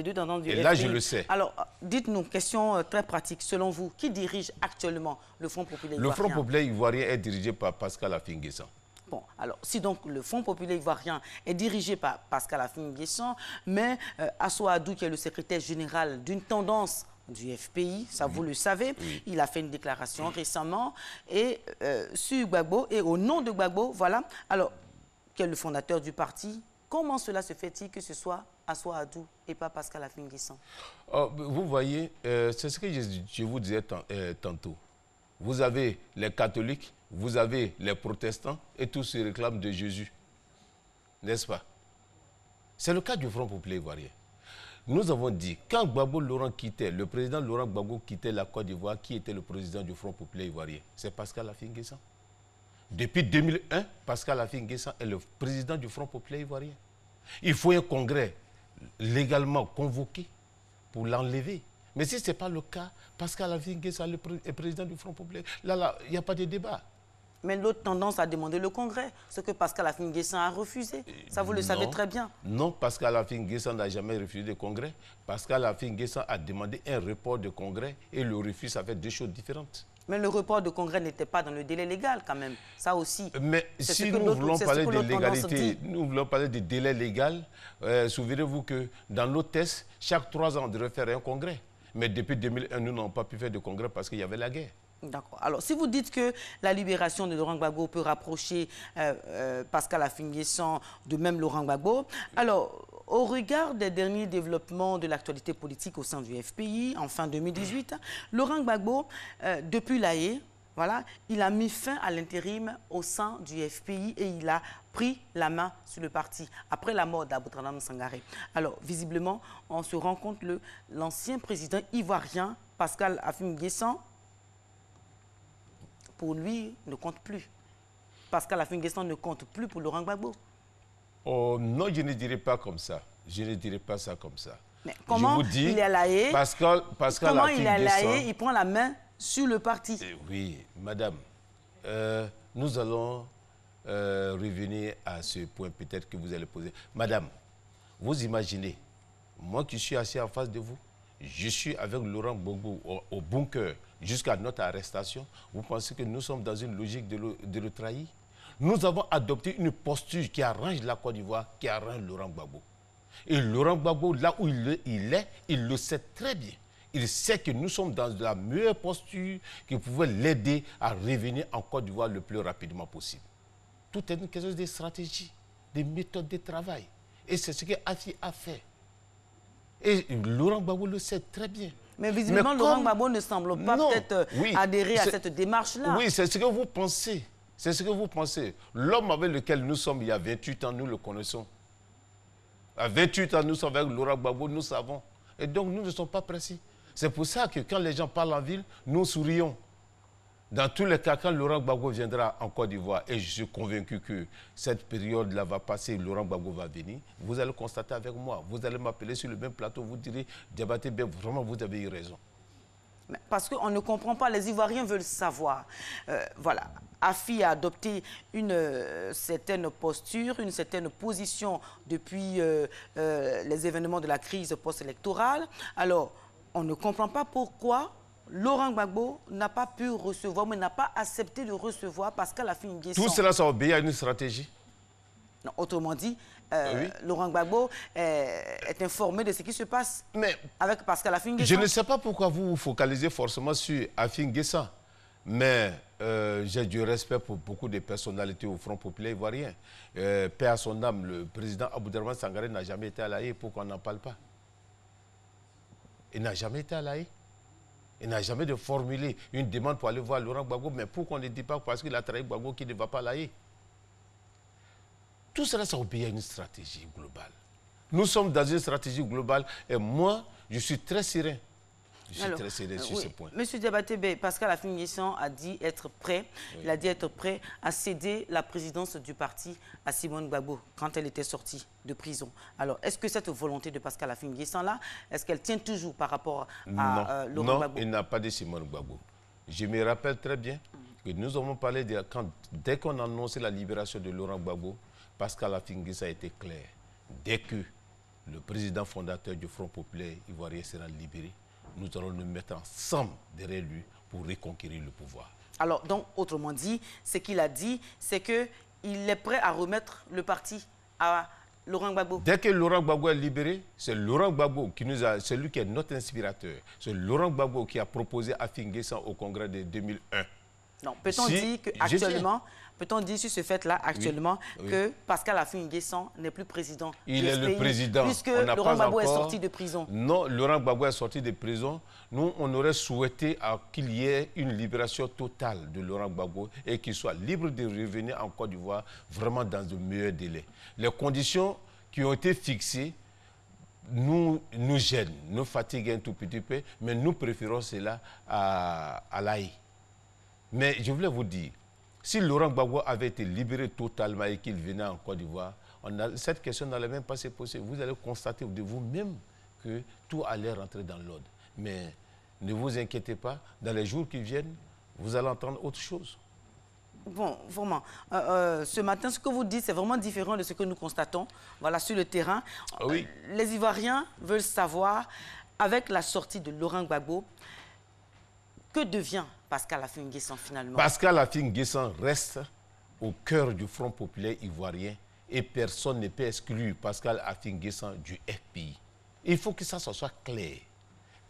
deux tendances du FPI. Et là, je le sais. Alors, dites-nous, question très pratique. Selon vous, qui dirige actuellement le Front populaire ivoirien? Le Front populaire ivoirien est dirigé par Pascal Affi-N'Guessan. Bon, alors, si donc le Front populaire ivoirien est dirigé par Pascal Affi-N'Guessan, mais Asso Adou, qui est le secrétaire général d'une tendance du FPI, ça vous le savez, il a fait une déclaration récemment et sur Gbagbo, et au nom de Gbagbo, voilà, alors, qui est le fondateur du parti, comment cela se fait-il que ce soit Asso Adou et pas Pascal Affi-N'Guessan? Vous voyez, c'est ce que je vous disais tantôt. Vous avez les catholiques, vous avez les protestants et tous se réclament de Jésus. N'est-ce pas? C'est le cas du Front populaire ivoirien. Nous avons dit, quand Gbagbo Laurent quittait, le président Laurent Gbagbo quittait la Côte d'Ivoire, qui était le président du Front populaire ivoirien? C'est Pascal Affi-N'Guessan. Depuis 2001, Pascal Affi-N'Guessan est le président du Front populaire ivoirien. Il faut un congrès légalement convoqué pour l'enlever. Mais si ce n'est pas le cas, Pascal Affi-N'Guessan est président du Front populaire. Là, il n'y a pas de débat. Mais l'autre tendance a demandé le congrès, ce que Pascal Affi-N'Guessan a refusé. Ça, vous le savez très bien. Non, Pascal Affi-N'Guessan n'a jamais refusé le congrès. Pascal Affi-N'Guessan a demandé un report de congrès et le refus, ça fait deux choses différentes. Mais le report de congrès n'était pas dans le délai légal quand même. Ça aussi. Mais si nous voulons parler de légalité, nous voulons parler de délai légal, souvenez-vous que dans nos tests, chaque 3 ans, on devrait faire un congrès. Mais depuis 2001, nous n'avons pas pu faire de congrès parce qu'il y avait la guerre. D'accord. Alors, si vous dites que la libération de Laurent Gbagbo peut rapprocher Pascal Affi-N'Guessan de même Laurent Gbagbo, alors, au regard des derniers développements de l'actualité politique au sein du FPI, en fin 2018, Laurent Gbagbo, depuis La Haye, voilà, il a mis fin à l'intérim au sein du FPI et il a pris la main sur le parti après la mort d'Aboutrandam Sangaré. Alors, visiblement, on se rend compte que l'ancien président ivoirien, Pascal Affi-N'Guessan, pour lui, ne compte plus. Pascal Affi-N'Guessan ne compte plus pour Laurent Gbagbo. Oh non, je ne dirais pas comme ça. Je ne dirais pas ça comme ça. Mais comment il est à La Haye? Comment il est à La Haye? Il prend la main sur le parti. Oui, madame. Nous allons revenir à ce point peut-être que vous allez poser. Madame, vous imaginez, moi qui suis assis en face de vous, je suis avec Laurent Gbagbo au bunker jusqu'à notre arrestation. Vous pensez que nous sommes dans une logique de le trahir? Nous avons adopté une posture qui arrange la Côte d'Ivoire, qui arrange Laurent Gbagbo. Et Laurent Gbagbo, là où il le sait très bien. Il sait que nous sommes dans la meilleure posture qui pouvait l'aider à revenir en Côte d'Ivoire le plus rapidement possible. Tout est une question de stratégie, de méthode de travail. Et c'est ce que Affi a fait. Et Laurent Gbagbo le sait très bien. Mais visiblement, Laurent Gbagbo ne semble pas peut-être adhérer à cette démarche-là. Oui, c'est ce que vous pensez. C'est ce que vous pensez. L'homme avec lequel nous sommes il y a 28 ans, nous le connaissons. À 28 ans, nous sommes avec Laurent Gbagbo, nous savons. Et donc, nous ne sommes pas pressés. C'est pour ça que quand les gens parlent en ville, nous sourions. Dans tous les cas, quand Laurent Gbagbo viendra en Côte d'Ivoire, et je suis convaincu que cette période-là va passer, Laurent Gbagbo va venir, vous allez constater avec moi, vous allez m'appeler sur le même plateau, vous direz, Diabaté Bey, vraiment, vous avez eu raison. Parce qu'on ne comprend pas, les Ivoiriens veulent savoir. Voilà, AFI a adopté une certaine posture, une certaine position depuis les événements de la crise post-électorale. Alors, on ne comprend pas pourquoi Laurent Gbagbo n'a pas pu recevoir, mais n'a pas accepté de recevoir Pascal Affi N'Guessan. Tout cela, ça obéit à une stratégie. Non, autrement dit, Laurent Gbagbo est informé de ce qui se passe avec Pascal Affi N'Guessan. Je ne sais pas pourquoi vous vous focalisez forcément sur Affi N'Guessan, mais j'ai du respect pour beaucoup de personnalités au Front populaire ivoirien. Paix à son âme, le président Abouderman Sangaré n'a jamais été à La Haye, pourquoi on n'en parle pas? Il n'a jamais été à La Haye. Il n'a jamais formulé une demande pour aller voir Laurent Gbagbo, mais pourquoi on ne dit pas parce qu'il a trahi Gbagbo qu'il ne va pas à La Haye? Tout cela, ça obéit à une stratégie globale. Nous sommes dans une stratégie globale et moi, je suis très serein. Je suis très serein sur ce point. Monsieur Diabaté Bey, Pascal Affi N'Guessan a dit être prêt. Oui. Il a dit être prêt à céder la présidence du parti à Simone Gbagbo quand elle était sortie de prison. Alors, est-ce que cette volonté de Pascal Affi N'Guessan-là, est-ce qu'elle tient toujours par rapport à Laurent Gbagbo? Non, il n'a pas dit Simone Gbagbo. Je me rappelle très bien que nous avons parlé dès qu'on a annoncé la libération de Laurent Gbagbo, Pascal Affi N'Guessan a été clair. Dès que le président fondateur du Front populaire ivoirien sera libéré, nous allons nous mettre ensemble derrière lui pour reconquérir le pouvoir. Alors, donc, autrement dit, ce qu'il a dit, c'est qu'il est prêt à remettre le parti à Laurent Gbagbo. Dès que Laurent Gbagbo est libéré, c'est Laurent Gbagbo c'est lui qui est notre inspirateur. C'est Laurent Gbagbo qui a proposé Affi N'Guessan au congrès de 2001. Non, peut-on dire qu'actuellement, peut-on dire sur ce fait-là, actuellement, que Pascal Affi N'Guessan n'est plus président Il est le président. Puisque Laurent Gbagbo est sorti de prison. Non, Laurent Gbagbo est sorti de prison. Nous, on aurait souhaité qu'il y ait une libération totale de Laurent Gbagbo et qu'il soit libre de revenir en Côte d'Ivoire vraiment dans de meilleurs délais. Les conditions qui ont été fixées nous gênent, nous fatiguent un tout petit peu, mais nous préférons cela à La Haye. Mais je voulais vous dire, si Laurent Gbagbo avait été libéré totalement et qu'il venait en Côte d'Ivoire, cette question n'allait même pas se poser. Vous allez constater de vous-même que tout allait rentrer dans l'ordre. Mais ne vous inquiétez pas, dans les jours qui viennent, vous allez entendre autre chose. Bon, vraiment, ce matin, ce que vous dites, c'est vraiment différent de ce que nous constatons voilà, sur le terrain. Oui. Les Ivoiriens veulent savoir, avec la sortie de Laurent Gbagbo, que devient Pascal Affi N'Guessan finalement? Pascal Affi N'Guessan reste au cœur du Front populaire ivoirien et personne ne peut exclure Pascal Affi N'Guessan du FPI. Il faut que ça soit clair.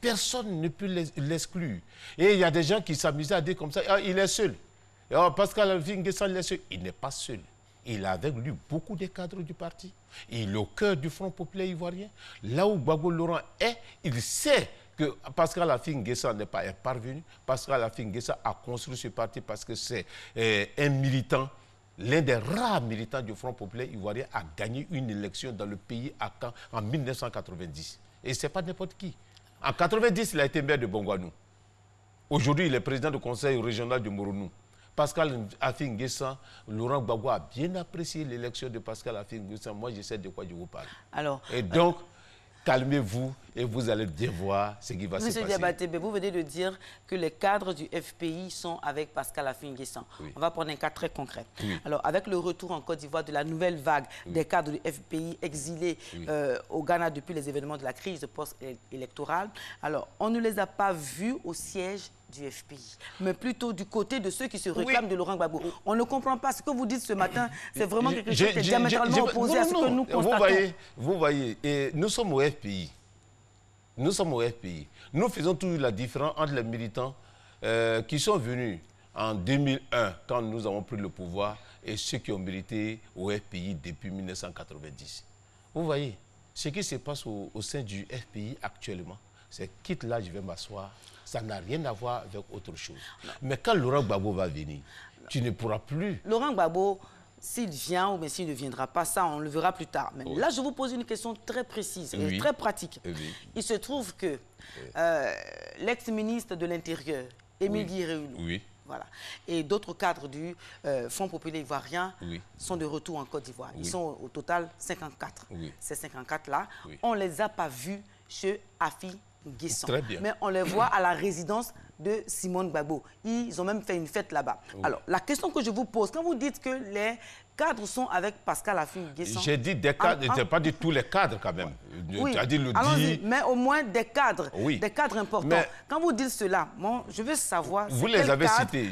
Personne ne peut l'exclure. Et il y a des gens qui s'amusent à dire comme ça, ah, il est seul. Alors, Pascal Affi N'Guessan, il est seul. Il n'est pas seul. Il a avec lui beaucoup de cadres du parti. Il est au cœur du Front populaire ivoirien. Là où Gbagbo Laurent est, il sait que Pascal Affi N'Guessan n'est pas parvenu. Pascal Affi N'Guessan a construit ce parti parce que c'est un militant, l'un des rares militants du Front populaire ivoirien a gagné une élection dans le pays à Caen en 1990. Et ce n'est pas n'importe qui. En 1990, il a été maire de Bongouanou. Aujourd'hui, il est président du conseil régional de Moronou. Pascal Affi N'Guessan, Laurent Gbagbo a bien apprécié l'élection de Pascal Affi N'Guessan. Moi, je sais de quoi je vous parle. Alors, et donc, calmez-vous et vous allez bien voir ce qui va se passer. Monsieur Diabaté Bey, vous venez de dire que les cadres du FPI sont avec Pascal Affi N'Guessan. Oui. On va prendre un cas très concret. Oui. Alors, avec le retour en Côte d'Ivoire de la nouvelle vague des cadres du FPI exilés au Ghana depuis les événements de la crise post-électorale, alors, on ne les a pas vus au siège du FPI, mais plutôt du côté de ceux qui se réclament de Laurent Gbagbo. On ne comprend pas ce que vous dites ce matin. C'est vraiment quelque chose qui est diamétralement opposé à ce que nous constatons. Vous voyez, et nous sommes au FPI. Nous sommes au FPI. Nous faisons toujours la différence entre les militants qui sont venus en 2001, quand nous avons pris le pouvoir, et ceux qui ont milité au FPI depuis 1990. Vous voyez, ce qui se passe au sein du FPI actuellement, c'est quitte là, je vais m'asseoir. Ça n'a rien à voir avec autre chose. Non. Mais quand Laurent Gbagbo va venir, tu ne pourras plus. Laurent Gbagbo, s'il vient ou s'il ne viendra pas, ça, on le verra plus tard. Mais là, je vous pose une question très précise et très pratique. Il se trouve que l'ex-ministre de l'Intérieur, Émile Guiré-Hulou, Voilà. Et d'autres cadres du Fonds populaire ivoirien sont de retour en Côte d'Ivoire. Ils sont au total 54. Ces 54-là, on ne les a pas vus chez Afi Guesson. Mais on les voit à la résidence de Simone Gbagbo. Ils ont même fait une fête là-bas. Alors, la question que je vous pose, quand vous dites que les cadres sont avec Pascal Afi Guesson... J'ai dit des cadres, je n'ai pas dit tous les cadres quand même. Oui, mais au moins des cadres importants. Mais quand vous dites cela, moi, je veux savoir... Vous les avez cités.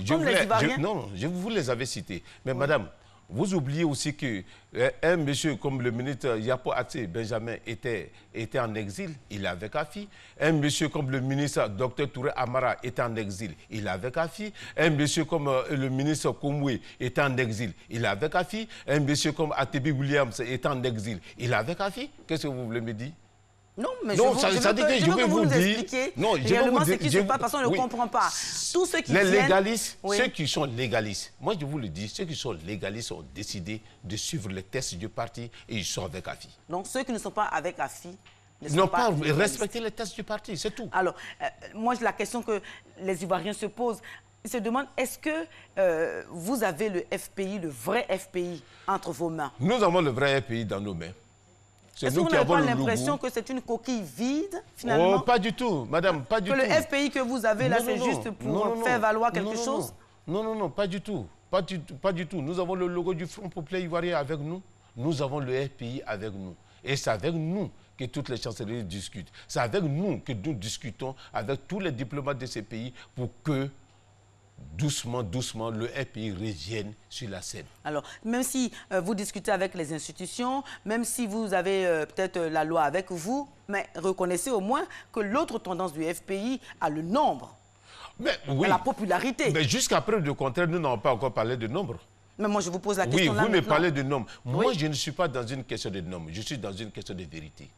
Non, vous les avez cités. Mais madame, vous oubliez aussi qu'un monsieur comme le ministre Yapo Atsé Benjamin était en exil, il est avec Afi. Un monsieur comme le ministre Dr Touré Amara était en exil, il est avec Afi. Un monsieur comme le ministre Komwe était en exil, il est avec Afi. Un monsieur comme Atebi Williams était en exil, il est avec Afi. Qu'est-ce que vous voulez me dire? Non, mais je veux vous expliquer réellement ce qui se passe parce qu'on ne comprend pas. Tous ceux qui les légalistes, ceux qui sont légalistes, moi je vous le dis, ceux qui sont légalistes ont décidé de suivre les tests du parti et ils sont avec AFI. Donc ceux qui ne sont pas avec AFI n'ont pas respecté les tests du parti, c'est tout. Alors, moi la question que les Ivoiriens se posent, ils se demandent, est-ce que vous avez le FPI, le vrai FPI, entre vos mains? Nous avons le vrai FPI dans nos mains. Est-ce que vous n'avez pas l'impression que c'est une coquille vide, finalement? Oh, pas du tout, madame, pas du tout. Que le FPI que vous avez là, c'est juste pour faire valoir quelque chose? Non, pas du tout. Pas du tout. Nous avons le logo du Front populaire ivoirien avec nous. Nous avons le FPI avec nous. Et c'est avec nous que toutes les chancelleries discutent. C'est avec nous que nous discutons avec tous les diplomates de ces pays pour que doucement, le FPI revienne sur la scène. Alors, même si vous discutez avec les institutions, même si vous avez peut-être la loi avec vous, mais reconnaissez au moins que l'autre tendance du FPI a le nombre, a la popularité. Mais jusqu'à preuve du contraire, nous n'avons pas encore parlé de nombre. Mais moi, je vous pose la question là vous maintenant. me parlez de nombre. Moi, je ne suis pas dans une question de nombre, je suis dans une question de vérité.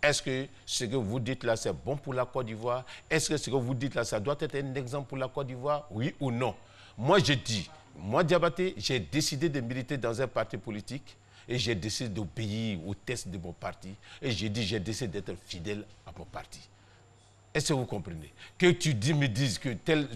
Est-ce que ce que vous dites là, c'est bon pour la Côte d'Ivoire? Est-ce que ce que vous dites là, ça doit être un exemple pour la Côte d'Ivoire? Oui ou non? Moi, je dis, moi, Diabaté, j'ai décidé de militer dans un parti politique et j'ai décidé d'obéir aux tests de mon parti. Et j'ai dit, j'ai décidé d'être fidèle à mon parti. Est-ce que vous comprenez? Que me dises que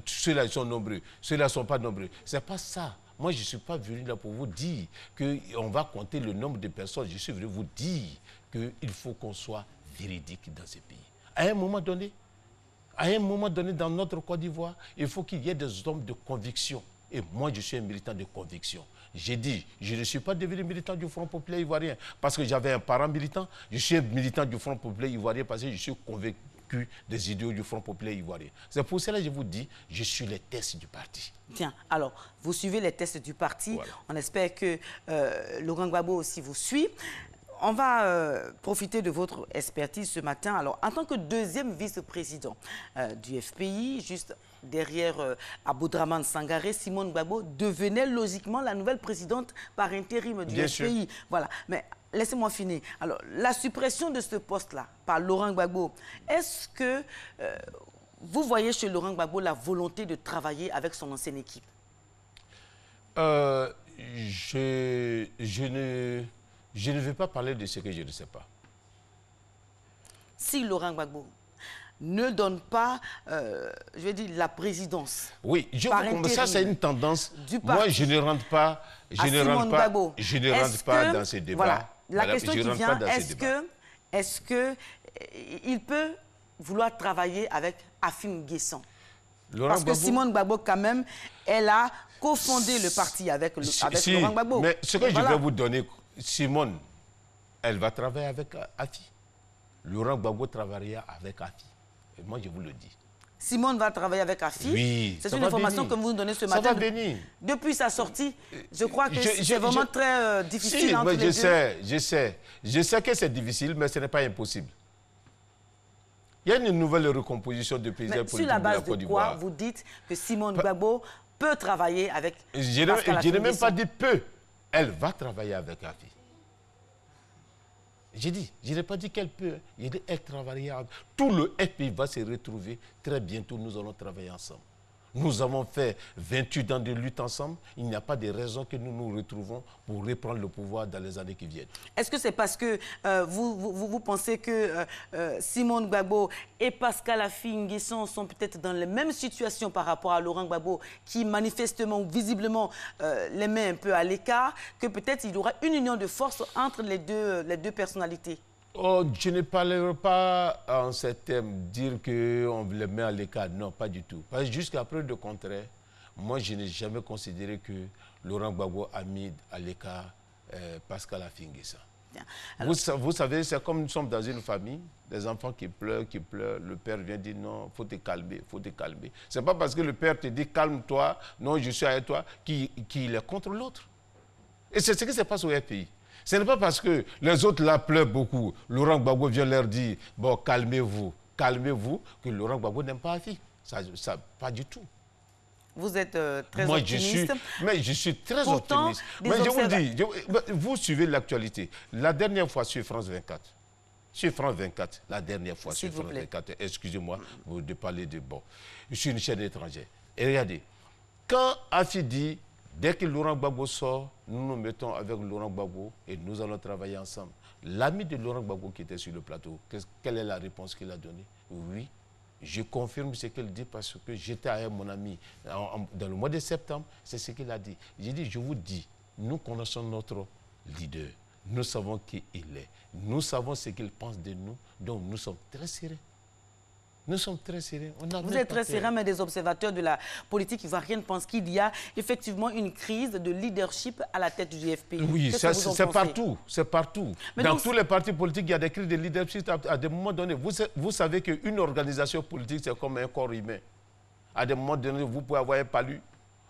ceux-là sont nombreux, ceux-là ne sont pas nombreux. Ce n'est pas ça. Moi, je ne suis pas venu là pour vous dire qu'on va compter le nombre de personnes. Je suis venu vous dire qu'il faut qu'on soit véridique dans ces pays. À un moment donné dans notre Côte d'Ivoire, il faut qu'il y ait des hommes de conviction. Et moi, je suis un militant de conviction. J'ai dit, je ne suis pas devenu militant du Front populaire ivoirien parce que j'avais un parent militant. Je suis un militant du Front populaire ivoirien parce que je suis convaincu des idéaux du Front populaire ivoirien. C'est pour cela que je vous dis, je suis les tests du parti. Tiens, alors, vous suivez les tests du parti. Voilà. On espère que Laurent Gbagbo aussi vous suit. On va profiter de votre expertise ce matin. Alors, en tant que deuxième vice-président du FPI, juste derrière Aboudraman Sangaré, Simone Gbagbo devenait logiquement la nouvelle présidente par intérim du FPI. Voilà. Mais laissez-moi finir. Alors, la suppression de ce poste-là par Laurent Gbagbo, est-ce que vous voyez chez Laurent Gbagbo la volonté de travailler avec son ancienne équipe? Je ne vais pas parler de ce que je ne sais pas. Si Laurent Gbagbo ne donne pas, je vais dire, la présidence. Oui, ça c'est une tendance. Moi, je ne rentre pas, dans ces débats. Voilà. La question qui vient, est-ce qu'il peut vouloir travailler avec Afim Guesson? Parce que Simone Gbagbo, quand même, elle a cofondé le parti avec Laurent Gbagbo. Mais ce que je vais vous donner, Simone, elle va travailler avec Afi. Laurent Gbagbo travaillera avec Afi. Et moi, je vous le dis. Simone va travailler avec Afi. Oui, c'est une information que vous nous donnez ce matin. Ça va venir. Depuis sa sortie, je crois que c'est vraiment très difficile entre les deux. Je sais que c'est difficile, mais ce n'est pas impossible. Il y a une nouvelle recomposition de paysage politique de la Côte d'Ivoire. Sur la base de quoi vous dites que Simone Gbagbo peut travailler avec Je n'ai même pas dit peu. Elle va travailler avec Afi. J'ai dit, je n'ai pas dit qu'elle peut. J'ai dit qu'elle travaillera. Tout le FPI va se retrouver très bientôt. Nous allons travailler ensemble. Nous avons fait 28 ans de lutte ensemble. Il n'y a pas de raison que nous nous retrouvons pour reprendre le pouvoir dans les années qui viennent. Est-ce que c'est parce que vous pensez que Simone Gbagbo et Pascal Affi N'Guessan sont peut-être dans les mêmes situations par rapport à Laurent Gbagbo, qui manifestement ou visiblement les met un peu à l'écart, que peut-être il y aura une union de force entre les deux personnalités? Oh, je ne parlerai pas en ces termes, dire qu'on les met à l'écart. Non, pas du tout. Parce que jusqu'à preuve de contraire, moi, je n'ai jamais considéré que Laurent Gbagbo a mis à l'écart Pascal Affi N'Guessan. Vous savez, c'est comme nous sommes dans une famille, des enfants qui pleurent, le père vient dire non, il faut te calmer, il faut te calmer. Ce n'est pas parce que le père te dit calme-toi, non, je suis avec toi, qu'il est contre l'autre. Et c'est ce qui se passe au FPI. Ce n'est pas parce que les autres là pleurent beaucoup, Laurent Gbagbo vient leur dire, bon, calmez-vous, que Laurent Gbagbo n'aime pas Affi. Ça, pas du tout. Vous êtes très optimiste. Je suis très optimiste. Mais je vous dis, vous suivez l'actualité. La dernière fois sur France 24, la dernière fois sur France 24, excusez-moi de parler de bon, je suis une chaîne étrangère. Et regardez, quand Affi dit, dès que Laurent Gbagbo sort, nous nous mettons avec Laurent Gbagbo et nous allons travailler ensemble. L'ami de Laurent Gbagbo qui était sur le plateau, quelle est la réponse qu'il a donnée? Oui, je confirme ce qu'il dit parce que j'étais avec mon ami dans le mois de septembre, c'est ce qu'il a dit. J'ai dit, je vous dis, nous connaissons notre leader, nous savons qui il est, nous savons ce qu'il pense de nous, donc nous sommes très sérieux. Nous sommes très sérieux. Vous êtes très sérieux, mais des observateurs de la politique ivoirienne pensent qu'il y a effectivement une crise de leadership à la tête du FPI. Oui, c'est partout. C'est partout. Dans tous les partis politiques, il y a des crises de leadership à des moments donnés. Vous savez qu'une organisation politique, c'est comme un corps humain. À des moments donnés, vous pouvez avoir un palu.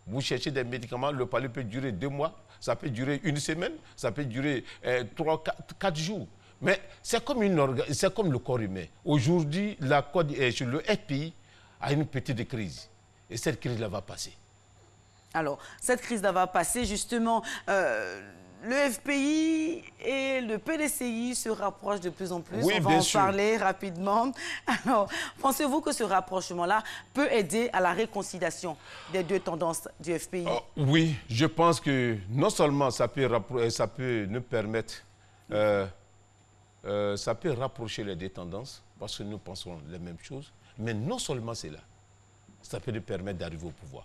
Vous cherchez des médicaments, le palu peut durer 2 mois, ça peut durer 1 semaine, ça peut durer 3-4 jours. Mais c'est comme le corps humain. Aujourd'hui, le FPI a une petite crise. Et cette crise-là va passer. Alors, cette crise-là va passer, justement. Le FPI et le PDCI se rapprochent de plus en plus. Oui, on va en parler rapidement. Alors, pensez-vous que ce rapprochement-là peut aider à la réconciliation des deux tendances du FPI? Oui, je pense que non seulement ça peut nous permettre... ça peut rapprocher les deux tendances, parce que nous pensons les mêmes choses, mais non seulement cela, ça peut nous permettre d'arriver au pouvoir.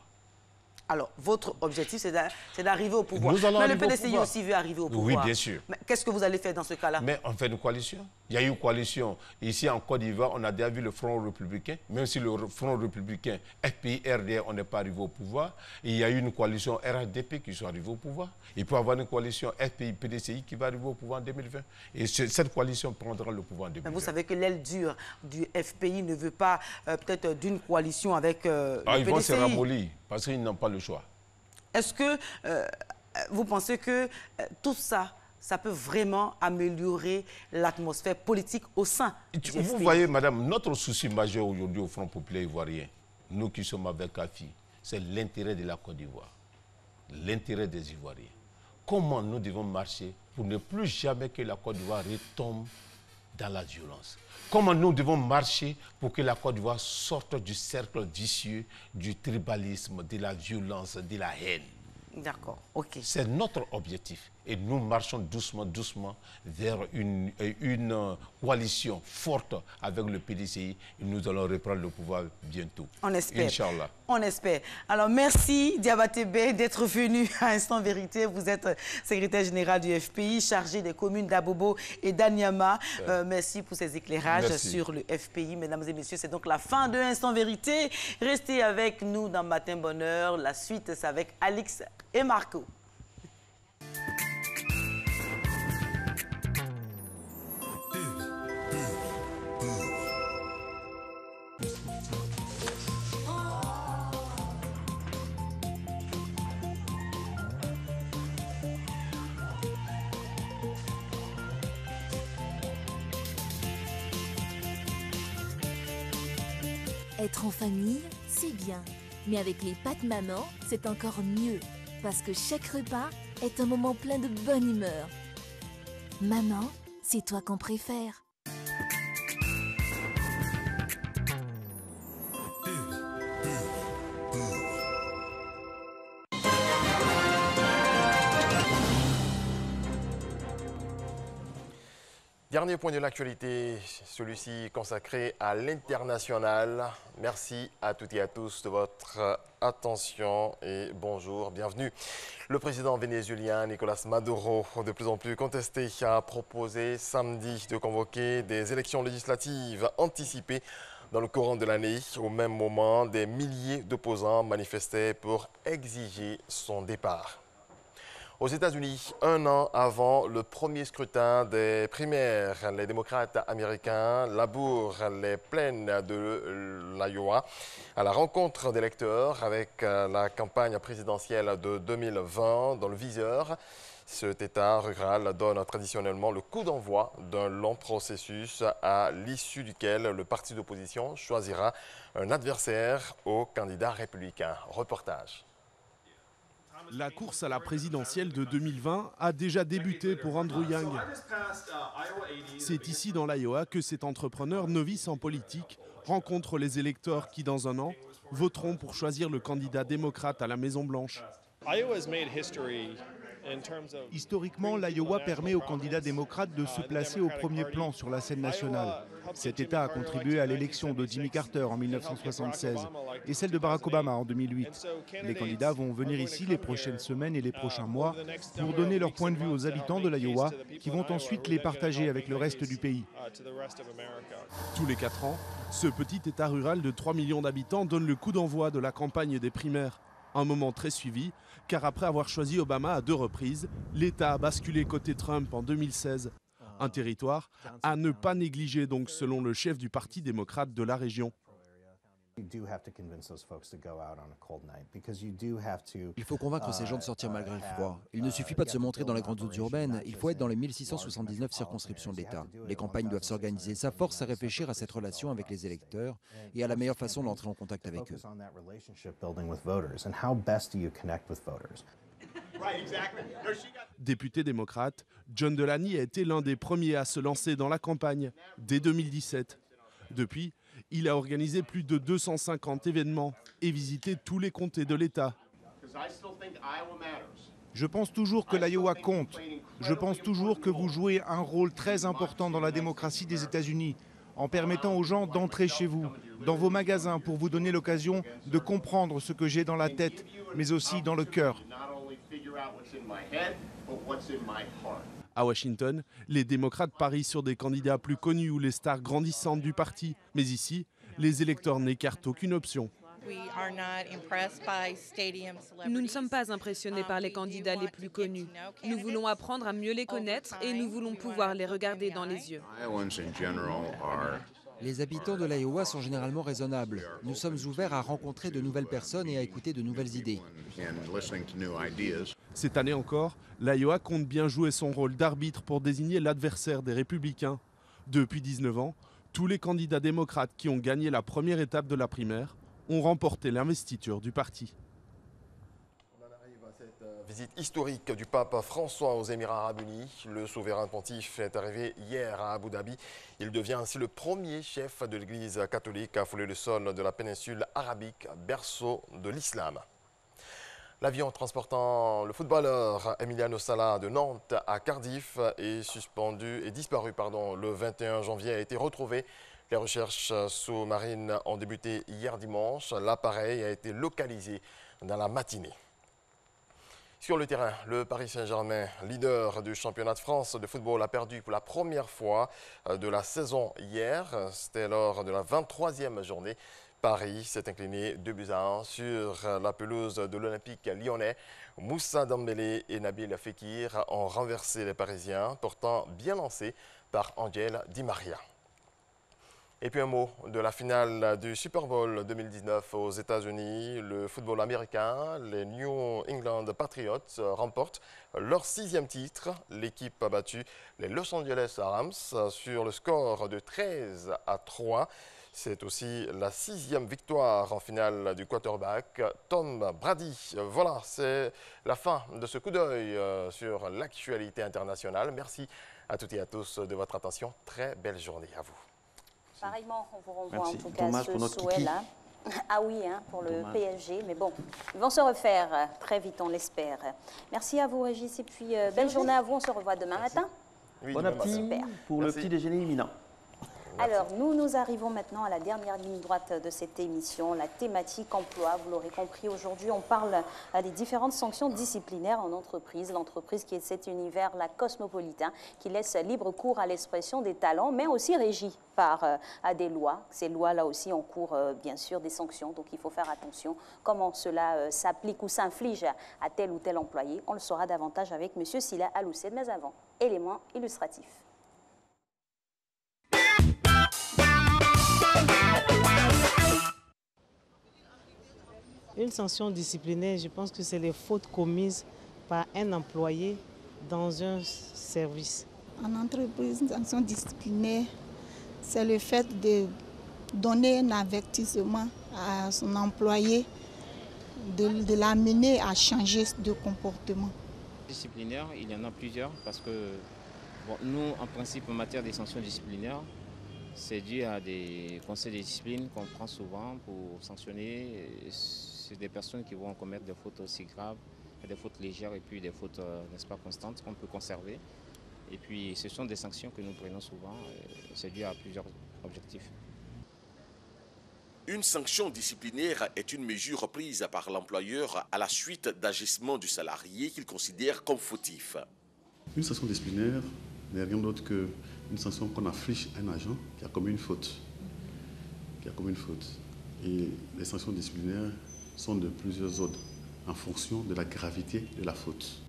Alors, votre objectif, c'est d'arriver au pouvoir. Mais le PDCI aussi veut arriver au pouvoir. Oui, bien sûr. Mais qu'est-ce que vous allez faire dans ce cas-là? Mais on fait une coalition. Il y a eu une coalition. Ici, en Côte d'Ivoire, on a déjà vu le Front républicain. Même si le Front républicain, FPI, RDR, on n'est pas arrivé au pouvoir. Et il y a eu une coalition RHDP qui sont arrivés au pouvoir. Il peut y avoir une coalition FPI, PDCI qui va arriver au pouvoir en 2020. Et cette coalition prendra le pouvoir en 2020. Mais vous savez que l'aile dure du FPI ne veut pas peut-être d'une coalition avec le PDCI. Ils vont se ramollir parce qu'ils n'ont pas le choix. Est-ce que vous pensez que tout ça, ça peut vraiment améliorer l'atmosphère politique au sein du FPI? Vous voyez, madame, notre souci majeur aujourd'hui au Front populaire ivoirien, nous qui sommes avec Affi, c'est l'intérêt de la Côte d'Ivoire, l'intérêt des Ivoiriens. Comment nous devons marcher pour ne plus jamais que la Côte d'Ivoire retombe dans la violence? Comment nous devons marcher pour que la Côte d'Ivoire sorte du cercle vicieux, du tribalisme, de la violence, de la haine? D'accord, ok. C'est notre objectif. Et nous marchons doucement, doucement vers une coalition forte avec le PDCI. Et nous allons reprendre le pouvoir bientôt. On espère. Inch'Allah. On espère. Alors, merci Diabaté Bey d'être venu à Instant Vérité. Vous êtes secrétaire général du FPI, chargé des communes d'Abobo et d'Anyama. Merci pour ces éclairages sur le FPI. Mesdames et messieurs, c'est donc la fin de Instant Vérité. Restez avec nous dans Matin Bonheur. La suite, c'est avec Alix et Marco. Être en famille, c'est bien. Mais avec les pâtes maman, c'est encore mieux. Parce que chaque repas est un moment plein de bonne humeur. Maman, c'est toi qu'on préfère. Dernier point de l'actualité, celui-ci consacré à l'international. Merci à toutes et à tous de votre attention et bonjour, bienvenue. Le président vénézuélien Nicolás Maduro, de plus en plus contesté, a proposé samedi de convoquer des élections législatives anticipées dans le courant de l'année. Au même moment, des milliers d'opposants manifestaient pour exiger son départ. Aux États-Unis, un an avant le premier scrutin des primaires, les démocrates américains labourent les plaines de l'Iowa à la rencontre d'électeurs avec la campagne présidentielle de 2020 dans le viseur. Cet État rural donne traditionnellement le coup d'envoi d'un long processus à l'issue duquel le parti d'opposition choisira un adversaire au candidat républicain. Reportage. La course à la présidentielle de 2020 a déjà débuté pour Andrew Yang. C'est ici dans l'Iowa que cet entrepreneur novice en politique rencontre les électeurs qui, dans un an, voteront pour choisir le candidat démocrate à la Maison-Blanche. Historiquement, l'Iowa permet aux candidats démocrates de se placer au premier plan sur la scène nationale. Cet État a contribué à l'élection de Jimmy Carter en 1976 et celle de Barack Obama en 2008. Les candidats vont venir ici les prochaines semaines et les prochains mois pour donner leur point de vue aux habitants de l'Iowa qui vont ensuite les partager avec le reste du pays. Tous les 4 ans, ce petit État rural de 3 millions d'habitants donne le coup d'envoi de la campagne des primaires. Un moment très suivi, car après avoir choisi Obama à 2 reprises, l'État a basculé côté Trump en 2016. Un territoire à ne pas négliger donc selon le chef du Parti démocrate de la région. Il faut convaincre ces gens de sortir malgré le froid. Il ne suffit pas de se montrer dans les grandes zones urbaines, il faut être dans les 1679 circonscriptions de l'État. Les campagnes doivent s'organiser. Ça force à réfléchir à cette relation avec les électeurs et à la meilleure façon d'entrer en contact avec eux. Député démocrate, John Delaney a été l'un des premiers à se lancer dans la campagne dès 2017. Depuis, il a organisé plus de 250 événements et visité tous les comtés de l'État. Je pense toujours que l'Iowa compte. Je pense toujours que vous jouez un rôle très important dans la démocratie des États-Unis, en permettant aux gens d'entrer chez vous, dans vos magasins, pour vous donner l'occasion de comprendre ce que j'ai dans la tête, mais aussi dans le cœur. À Washington, les démocrates parient sur des candidats plus connus ou les stars grandissantes du parti. Mais ici, les électeurs n'écartent aucune option. Nous ne sommes pas impressionnés par les candidats les plus connus. Nous voulons apprendre à mieux les connaître et nous voulons pouvoir les regarder dans les yeux. Les habitants de l'Iowa sont généralement raisonnables. Nous sommes ouverts à rencontrer de nouvelles personnes et à écouter de nouvelles idées. Cette année encore, l'Iowa compte bien jouer son rôle d'arbitre pour désigner l'adversaire des Républicains. Depuis 19 ans, tous les candidats démocrates qui ont gagné la première étape de la primaire ont remporté l'investiture du parti. Visite historique du pape François aux Émirats Arabes Unis. Le souverain pontife est arrivé hier à Abu Dhabi. Il devient ainsi le premier chef de l'Église catholique à fouler le sol de la péninsule arabique, berceau de l'islam. L'avion transportant le footballeur Emiliano Sala de Nantes à Cardiff est disparu le 21 janvier, a été retrouvé. Les recherches sous-marines ont débuté hier dimanche. L'appareil a été localisé dans la matinée. Sur le terrain, le Paris Saint-Germain, leader du championnat de France de football, a perdu pour la première fois de la saison hier. C'était lors de la 23e journée. Paris s'est incliné 2-1 sur la pelouse de l'Olympique lyonnais. Moussa Dembélé et Nabil Fekir ont renversé les Parisiens, pourtant bien lancés par Angel Di Maria. Et puis un mot de la finale du Super Bowl 2019 aux États-Unis. Le football américain, les New England Patriots remportent leur 6e titre. L'équipe a battu les Los Angeles Rams sur le score de 13-3. C'est aussi la 6e victoire en finale du quarterback Tom Brady. Voilà, c'est la fin de ce coup d'œil sur l'actualité internationale. Merci à toutes et à tous de votre attention. Très belle journée à vous. Pareillement, on vous renvoie Merci. en tout cas Dommage ce pour notre souhait-là. Ah oui, hein, pour le Dommage. PSG, mais bon, ils vont se refaire très vite, on l'espère. Merci à vous, Régis, et puis belle journée à vous. On se revoit demain matin. Oui, bon appétit pour le petit déjeuner imminent. Alors, nous arrivons maintenant à la dernière ligne droite de cette émission, la thématique emploi. Vous l'aurez compris, aujourd'hui, on parle des différentes sanctions disciplinaires en entreprise. L'entreprise qui est cet univers, la cosmopolitain, qui laisse libre cours à l'expression des talents, mais aussi régie par des lois. Ces lois-là aussi encourent, bien sûr, des sanctions. Donc, il faut faire attention comment cela s'applique ou s'inflige à tel ou tel employé. On le saura davantage avec M. Sila Aloussène, mais avant, élément illustratif. Une sanction disciplinaire, je pense que c'est les fautes commises par un employé dans un service. En entreprise, une sanction disciplinaire, c'est le fait de donner un avertissement à son employé, de l'amener à changer de comportement. Disciplinaire, il y en a plusieurs parce que nous, en principe, en matière des sanctions disciplinaires, c'est dû à des conseils de discipline qu'on prend souvent pour sanctionner. C'est des personnes qui vont commettre des fautes aussi graves, des fautes légères et puis des fautes, n'est-ce pas, constantes qu'on peut conserver. Et puis ce sont des sanctions que nous prenons souvent, c'est dû à plusieurs objectifs. Une sanction disciplinaire est une mesure prise par l'employeur à la suite d'agissements du salarié qu'il considère comme fautif. Une sanction disciplinaire n'est rien d'autre qu'une sanction qu'on inflige à un agent qui a commis une faute. Et les sanctions disciplinaires sont de plusieurs ordres en fonction de la gravité de la faute.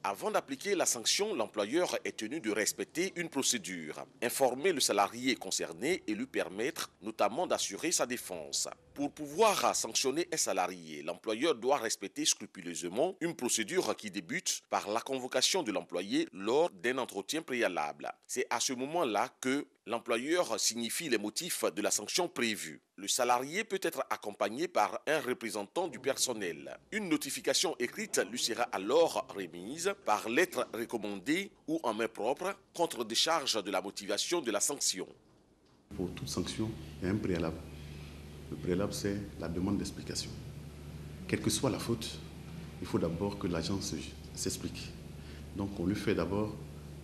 Avant d'appliquer la sanction, l'employeur est tenu de respecter une procédure, informer le salarié concerné et lui permettre notamment d'assurer sa défense. Pour pouvoir sanctionner un salarié, l'employeur doit respecter scrupuleusement une procédure qui débute par la convocation de l'employé lors d'un entretien préalable. C'est à ce moment-là que l'employeur signifie les motifs de la sanction prévue. Le salarié peut être accompagné par un représentant du personnel. Une notification écrite lui sera alors remise par lettre recommandée ou en main propre contre décharge de la motivation de la sanction. Pour toute sanction, il y a un préalable. Le préalable, c'est la demande d'explication. Quelle que soit la faute, il faut d'abord que l'agent s'explique. Donc on lui fait d'abord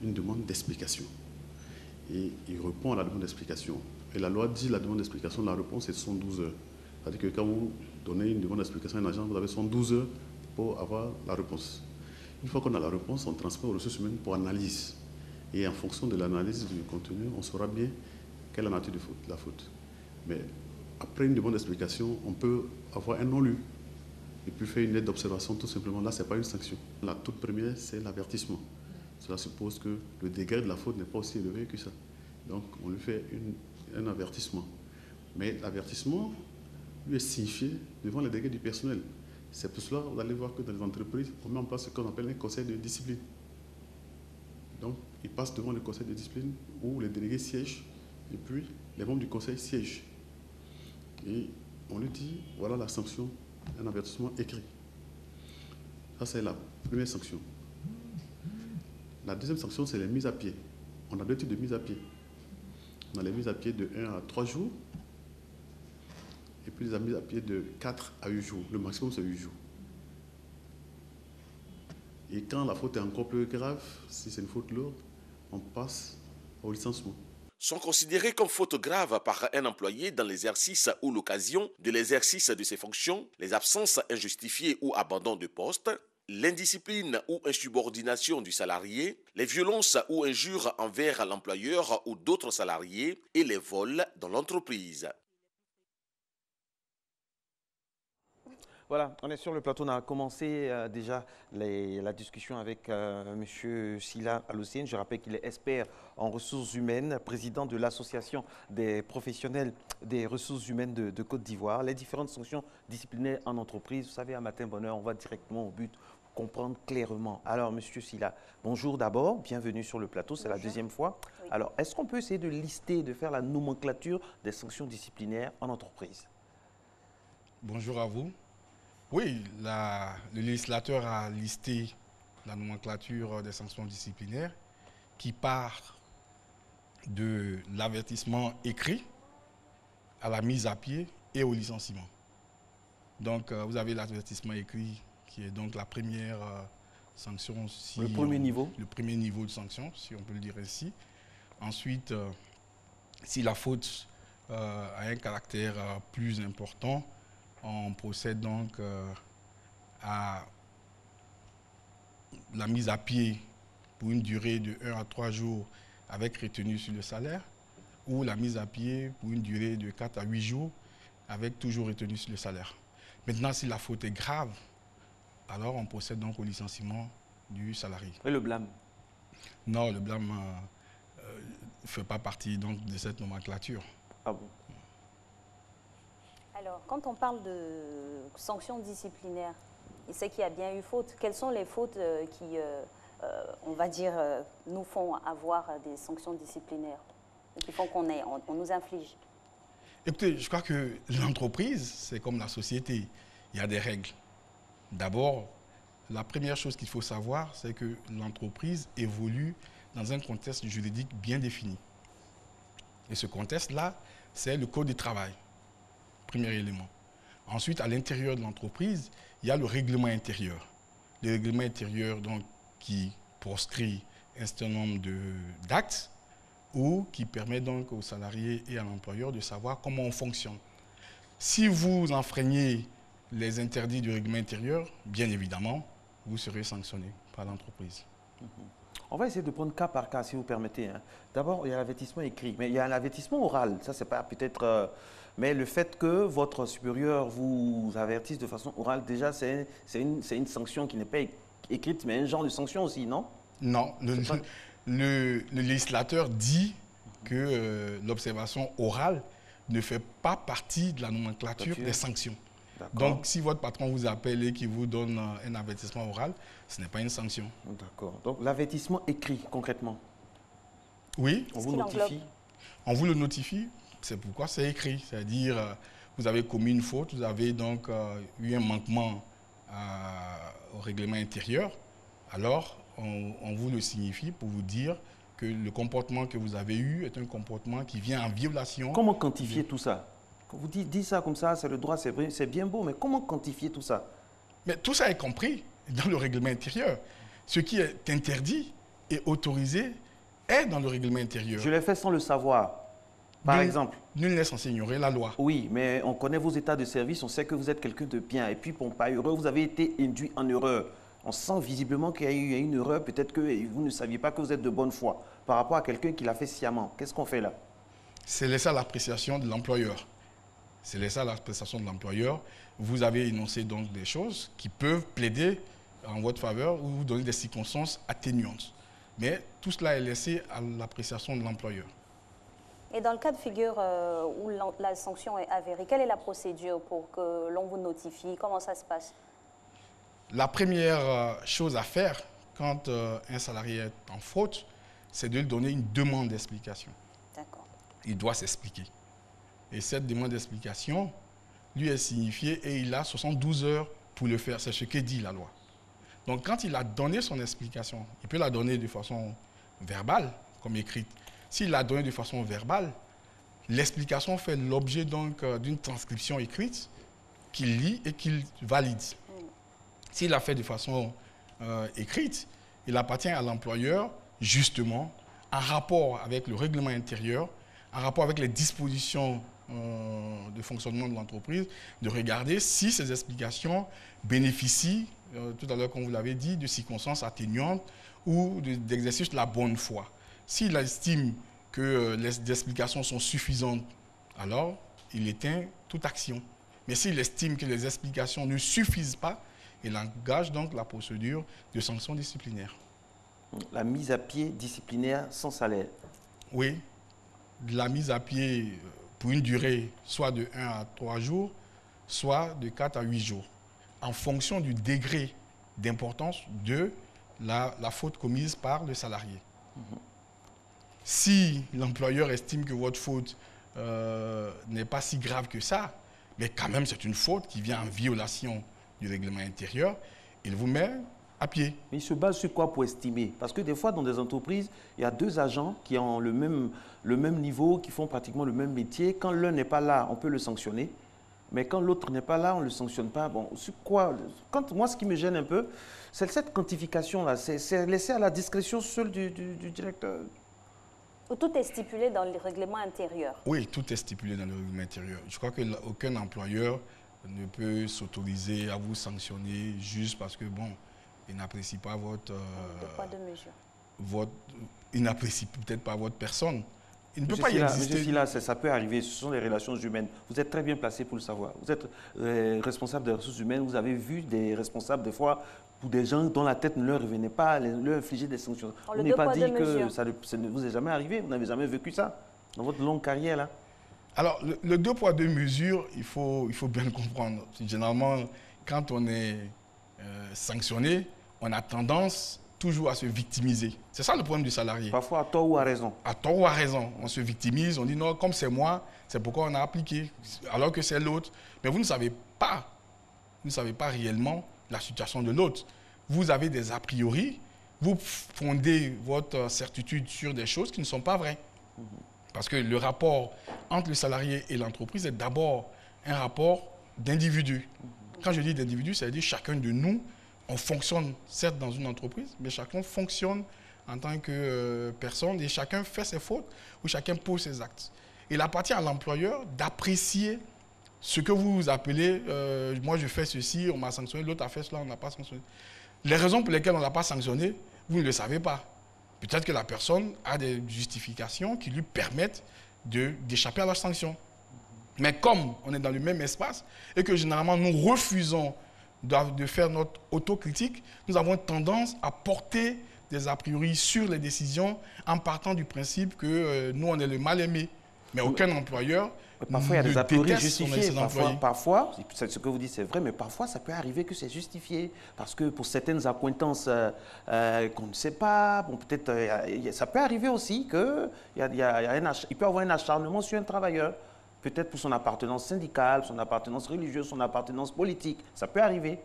une demande d'explication. Et il répond à la demande d'explication. Et la loi dit la demande d'explication, la réponse est 112 heures. C'est-à-dire que quand vous donnez une demande d'explication à un agent, vous avez 112 heures pour avoir la réponse. Une fois qu'on a la réponse, on transmet aux ressources humaines pour analyse. Et en fonction de l'analyse du contenu, on saura bien quelle est la nature de la faute. Mais après une demande d'explication, on peut avoir un non-lu et puis faire une lettre d'observation tout simplement. Là, ce n'est pas une sanction. La toute première, c'est l'avertissement. Cela suppose que le degré de la faute n'est pas aussi élevé que ça. Donc, on lui fait un avertissement. Mais l'avertissement lui est signifié devant les délégués du personnel. C'est pour cela que vous allez voir que dans les entreprises, on met en place ce qu'on appelle un conseil de discipline. Donc, il passe devant le conseil de discipline où les délégués siègent et puis les membres du conseil siègent. Et on lui dit, voilà la sanction, un avertissement écrit. Ça, c'est la première sanction. La deuxième sanction, c'est les mises à pied. On a deux types de mises à pied. On a les mises à pied de 1 à 3 jours et puis les mises à pied de 4 à 8 jours. Le maximum, c'est 8 jours. Et quand la faute est encore plus grave, si c'est une faute lourde, on passe au licenciement. Sont considérées comme faute grave par un employé dans l'exercice ou l'occasion de l'exercice de ses fonctions, les absences injustifiées ou abandon de poste, l'indiscipline ou insubordination du salarié, les violences ou injures envers l'employeur ou d'autres salariés et les vols dans l'entreprise. Voilà, on est sur le plateau. On a commencé déjà la discussion avec M. Sila Aloussène. Je rappelle qu'il est expert en ressources humaines, président de l'Association des professionnels des ressources humaines de Côte d'Ivoire. Les différentes sanctions disciplinaires en entreprise, vous savez, à Matin Bonheur, on va directement au but pour comprendre clairement. Alors, M. Sila, bonjour d'abord, bienvenue sur le plateau, c'est la deuxième fois. Oui. Alors, est-ce qu'on peut essayer de lister, de faire la nomenclature des sanctions disciplinaires en entreprise? Bonjour à vous. Oui, le législateur a listé la nomenclature des sanctions disciplinaires qui part de l'avertissement écrit à la mise à pied et au licenciement. Donc, vous avez l'avertissement écrit qui est donc la première sanction. Si le premier niveau? Le premier niveau de sanction, si on peut le dire ainsi. Ensuite, si la faute a un caractère plus important, on procède donc à la mise à pied pour une durée de 1 à 3 jours avec retenue sur le salaire, ou la mise à pied pour une durée de 4 à 8 jours avec toujours retenue sur le salaire. Maintenant, si la faute est grave, alors on procède donc au licenciement du salarié. Et le blâme? Non, le blâme ne fait pas partie donc, de cette nomenclature. Ah bon? Alors, quand on parle de sanctions disciplinaires, il sait qu'il y a bien eu faute. Quelles sont les fautes qui, on va dire, nous font avoir des sanctions disciplinaires, qui font qu'on nous inflige? Écoutez, je crois que l'entreprise, c'est comme la société. Il y a des règles. D'abord, la première chose qu'il faut savoir, c'est que l'entreprise évolue dans un contexte juridique bien défini. Et ce contexte-là, c'est le Code du travail, premier élément. Ensuite, à l'intérieur de l'entreprise, il y a le règlement intérieur. Le règlement intérieur donc, qui proscrit un certain nombre d'actes ou qui permet donc aux salariés et à l'employeur de savoir comment on fonctionne. Si vous enfreignez les interdits du règlement intérieur, bien évidemment, vous serez sanctionné par l'entreprise. On va essayer de prendre cas par cas, si vous permettez. D'abord, il y a l'avertissement écrit, mais il y a l'avertissement oral. Ça, c'est pas peut-être... mais le fait que votre supérieur vous avertisse de façon orale, déjà, c'est une sanction qui n'est pas écrite, mais un genre de sanction aussi, non? Non. Le législateur dit que l'observation orale ne fait pas partie de la nomenclature des sanctions. Donc, si votre patron vous appelle et qu'il vous donne un avertissement oral, ce n'est pas une sanction. D'accord. Donc, l'avertissement écrit, concrètement? Oui. On vous notifie? On vous le notifie, c'est pourquoi c'est écrit. C'est-à-dire, vous avez commis une faute, vous avez donc eu un manquement au règlement intérieur, alors on vous le signifie pour vous dire que le comportement que vous avez eu est un comportement qui vient en violation. Comment quantifier tout ça? Quand vous dites ça comme ça, c'est le droit, c'est bien beau, mais comment quantifier tout ça? Mais tout ça est compris dans le règlement intérieur. Ce qui est interdit et autorisé est dans le règlement intérieur. Je l'ai fait sans le savoir. Par exemple. Nul n'est censé ignorer la loi. Oui, mais on connaît vos états de service, on sait que vous êtes quelqu'un de bien. Et puis, pour pas heureux, vous avez été induit en erreur. On sent visiblement qu'il y a eu une erreur. Peut-être que vous ne saviez pas que vous êtes de bonne foi par rapport à quelqu'un qui l'a fait sciemment. Qu'est-ce qu'on fait là? C'est laissé à l'appréciation de l'employeur. C'est laissé à l'appréciation de l'employeur. Vous avez énoncé donc des choses qui peuvent plaider en votre faveur ou vous donner des circonstances atténuantes. Mais tout cela est laissé à l'appréciation de l'employeur. Et dans le cas de figure où la sanction est avérée, quelle est la procédure pour que l'on vous notifie? Comment ça se passe? La première chose à faire quand un salarié est en faute, c'est de lui donner une demande d'explication. D'accord. Il doit s'expliquer. Et cette demande d'explication lui est signifiée et il a 72 heures pour le faire. C'est ce que dit la loi. Donc quand il a donné son explication, il peut la donner de façon verbale, comme écrite. S'il l'a donné de façon verbale, l'explication fait l'objet donc d'une transcription écrite qu'il lit et qu'il valide. S'il l'a fait de façon écrite, il appartient à l'employeur, justement, en rapport avec le règlement intérieur, en rapport avec les dispositions de fonctionnement de l'entreprise, de regarder si ces explications bénéficient, tout à l'heure, comme vous l'avez dit, de circonstances atténuantes ou d'exercice de la bonne foi. S'il estime que les explications sont suffisantes, alors il éteint toute action. Mais s'il estime que les explications ne suffisent pas, il engage donc la procédure de sanction disciplinaire. La mise à pied disciplinaire sans salaire? Oui, la mise à pied pour une durée soit de 1 à 3 jours, soit de 4 à 8 jours, en fonction du degré d'importance de la faute commise par le salarié. Si l'employeur estime que votre faute n'est pas si grave que ça, mais quand même c'est une faute qui vient en violation du règlement intérieur, il vous met à pied. Mais il se base sur quoi pour estimer? Parce que des fois, dans des entreprises, il y a deux agents qui ont le même niveau, qui font pratiquement le même métier. Quand l'un n'est pas là, on peut le sanctionner. mais quand l'autre n'est pas là, on ne le sanctionne pas. Bon, sur quoi? Moi, ce qui me gêne un peu, c'est cette quantification-là. C'est laissé à la discrétion seule du directeur. Tout est stipulé dans le règlement intérieur. Oui, tout est stipulé dans le règlement intérieur. Je crois qu'aucun employeur ne peut s'autoriser à vous sanctionner juste parce que, bon, il n'apprécie pas votre... de poids, de mesure. Il n'apprécie peut-être pas votre personne. Il ne peut pas y exister. Monsieur Silla, ça peut arriver, ce sont les relations humaines. Vous êtes très bien placé pour le savoir. Vous êtes responsable des ressources humaines, vous avez vu des responsables, des fois, pour des gens dont la tête ne leur revenait pas, leur infliger des sanctions. Vous n'avez pas dit que ça ne vous est jamais arrivé, vous n'avez jamais vécu ça dans votre longue carrière là? Alors, le 2 poids 2 mesures, il faut bien le comprendre. Généralement, quand on est sanctionné, on a tendance toujours à se victimiser. C'est ça le problème du salarié. Parfois à tort ou à raison. À tort ou à raison. On se victimise, on dit non, comme c'est moi, c'est pourquoi on a appliqué, alors que c'est l'autre. Mais vous ne savez pas réellement la situation de l'autre. Vous avez des a priori, vous fondez votre certitude sur des choses qui ne sont pas vraies. Parce que le rapport entre le salarié et l'entreprise est d'abord un rapport d'individu. Quand je dis d'individu, ça veut dire chacun de nous, on fonctionne certes dans une entreprise, mais chacun fonctionne en tant que personne et chacun fait ses fautes ou chacun pose ses actes. Il appartient à l'employeur d'apprécier ce que vous appelez moi je fais ceci, on m'a sanctionné, l'autre a fait cela, on n'a pas sanctionné. Les raisons pour lesquelles on n'a pas sanctionné, vous ne le savez pas. Peut-être que la personne a des justifications qui lui permettent d'échapper à la sanction. Mais comme on est dans le même espace et que généralement nous refusons de faire notre autocritique, nous avons tendance à porter des a priori sur les décisions en partant du principe que nous, on est le mal-aimé. Mais aucun employeur parfois, il y a des a priori justifiés. Parfois, ce que vous dites, c'est vrai, mais parfois, ça peut arriver que c'est justifié. Parce que pour certaines accointances qu'on ne sait pas, bon, peut-être, ça peut arriver aussi qu'il peut y avoir un acharnement sur un travailleur. Peut-être pour son appartenance syndicale, son appartenance religieuse, son appartenance politique. Ça peut arriver.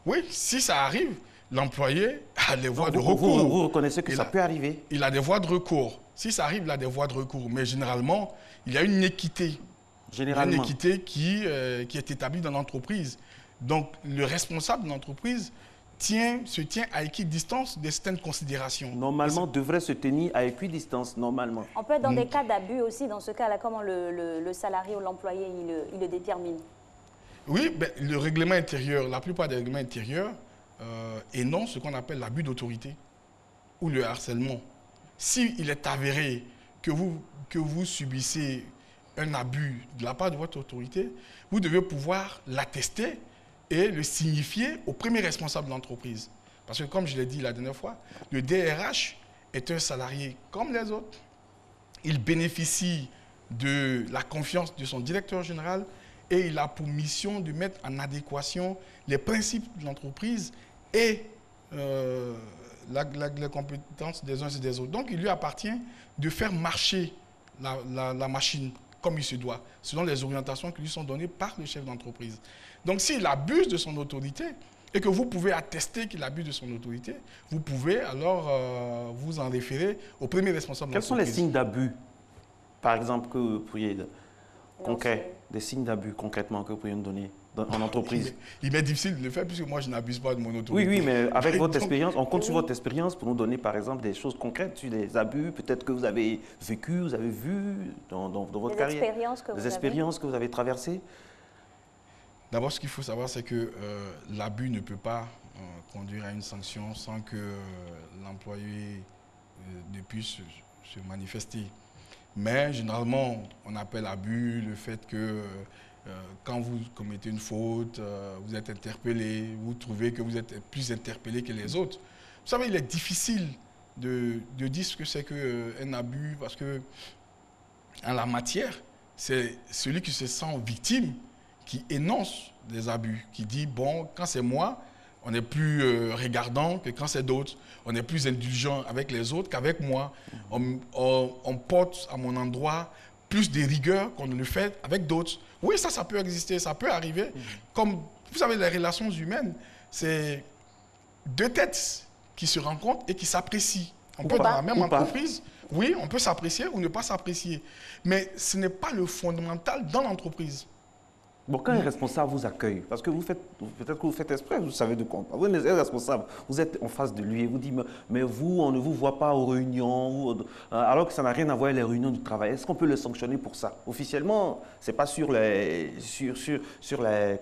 Oui, si ça arrive, l'employé a des voies de recours. Vous reconnaissez que ça peut arriver? Il a des voies de recours. Si ça arrive, il a des voies de recours. Mais généralement, il y a une équité. Généralement. Une équité qui est établie dans l'entreprise. Donc, le responsable de l'entreprise se tient à équidistance de certaines considérations. Normalement, devrait se tenir à équidistance, normalement. On peut être dans des cas d'abus aussi, dans ce cas-là, comment le salarié ou l'employé, il le détermine? Oui, ben, le règlement intérieur, la plupart des règlements intérieurs énoncent ce qu'on appelle l'abus d'autorité ou le harcèlement. S'il est avéré que vous subissez un abus de la part de votre autorité, vous devez pouvoir l'attester et le signifier au premier responsable de l'entreprise. Parce que comme je l'ai dit la dernière fois, le DRH est un salarié comme les autres. Il bénéficie de la confiance de son directeur général et il a pour mission de mettre en adéquation les principes de l'entreprise et les compétences des uns et des autres. Donc il lui appartient de faire marcher la machine comme il se doit, selon les orientations qui lui sont données par le chef d'entreprise. Donc s'il abuse de son autorité et que vous pouvez attester qu'il abuse de son autorité, vous pouvez alors vous en référer au premier responsable de l'entreprise. Quels sont les signes d'abus, par exemple, que vous pourriez, concrets, des signes d'abus concrètement que vous pourriez nous donner en entreprise? Il m'est difficile de le faire puisque moi je n'abuse pas de mon autorité. Oui, mais avec votre expérience, on compte sur votre expérience pour nous donner par exemple des choses concrètes sur des abus, peut-être que vous avez vécu, vous avez vu dans votre carrière. Des expériences que vous avez traversées. D'abord, ce qu'il faut savoir, c'est que l'abus ne peut pas conduire à une sanction sans que l'employé ne puisse se manifester. Mais généralement, on appelle abus le fait que quand vous commettez une faute, vous êtes interpellé, vous trouvez que vous êtes plus interpellé que les autres. Vous savez, il est difficile de dire ce que c'est qu'un abus parce que, en la matière, c'est celui qui se sent victime qui énonce des abus, qui dit, bon, quand c'est moi, on est plus regardant que quand c'est d'autres. On est plus indulgent avec les autres qu'avec moi. On porte à mon endroit plus de rigueur qu'on ne le fait avec d'autres. Oui, ça peut exister, ça peut arriver. Comme, vous savez, les relations humaines, c'est deux têtes qui se rencontrent et qui s'apprécient. On peut, dans la même entreprise, oui, on peut s'apprécier ou ne pas s'apprécier. Mais ce n'est pas le fondamental dans l'entreprise. Bon, quand un responsable vous accueille, parce que peut-être que vous faites exprès, vous savez de quoi on parle. Oui, mais un responsable, vous êtes en face de lui et vous dit, mais vous, on ne vous voit pas aux réunions, alors que ça n'a rien à voir avec les réunions du travail. Est-ce qu'on peut le sanctionner pour ça? Officiellement, c'est pas sur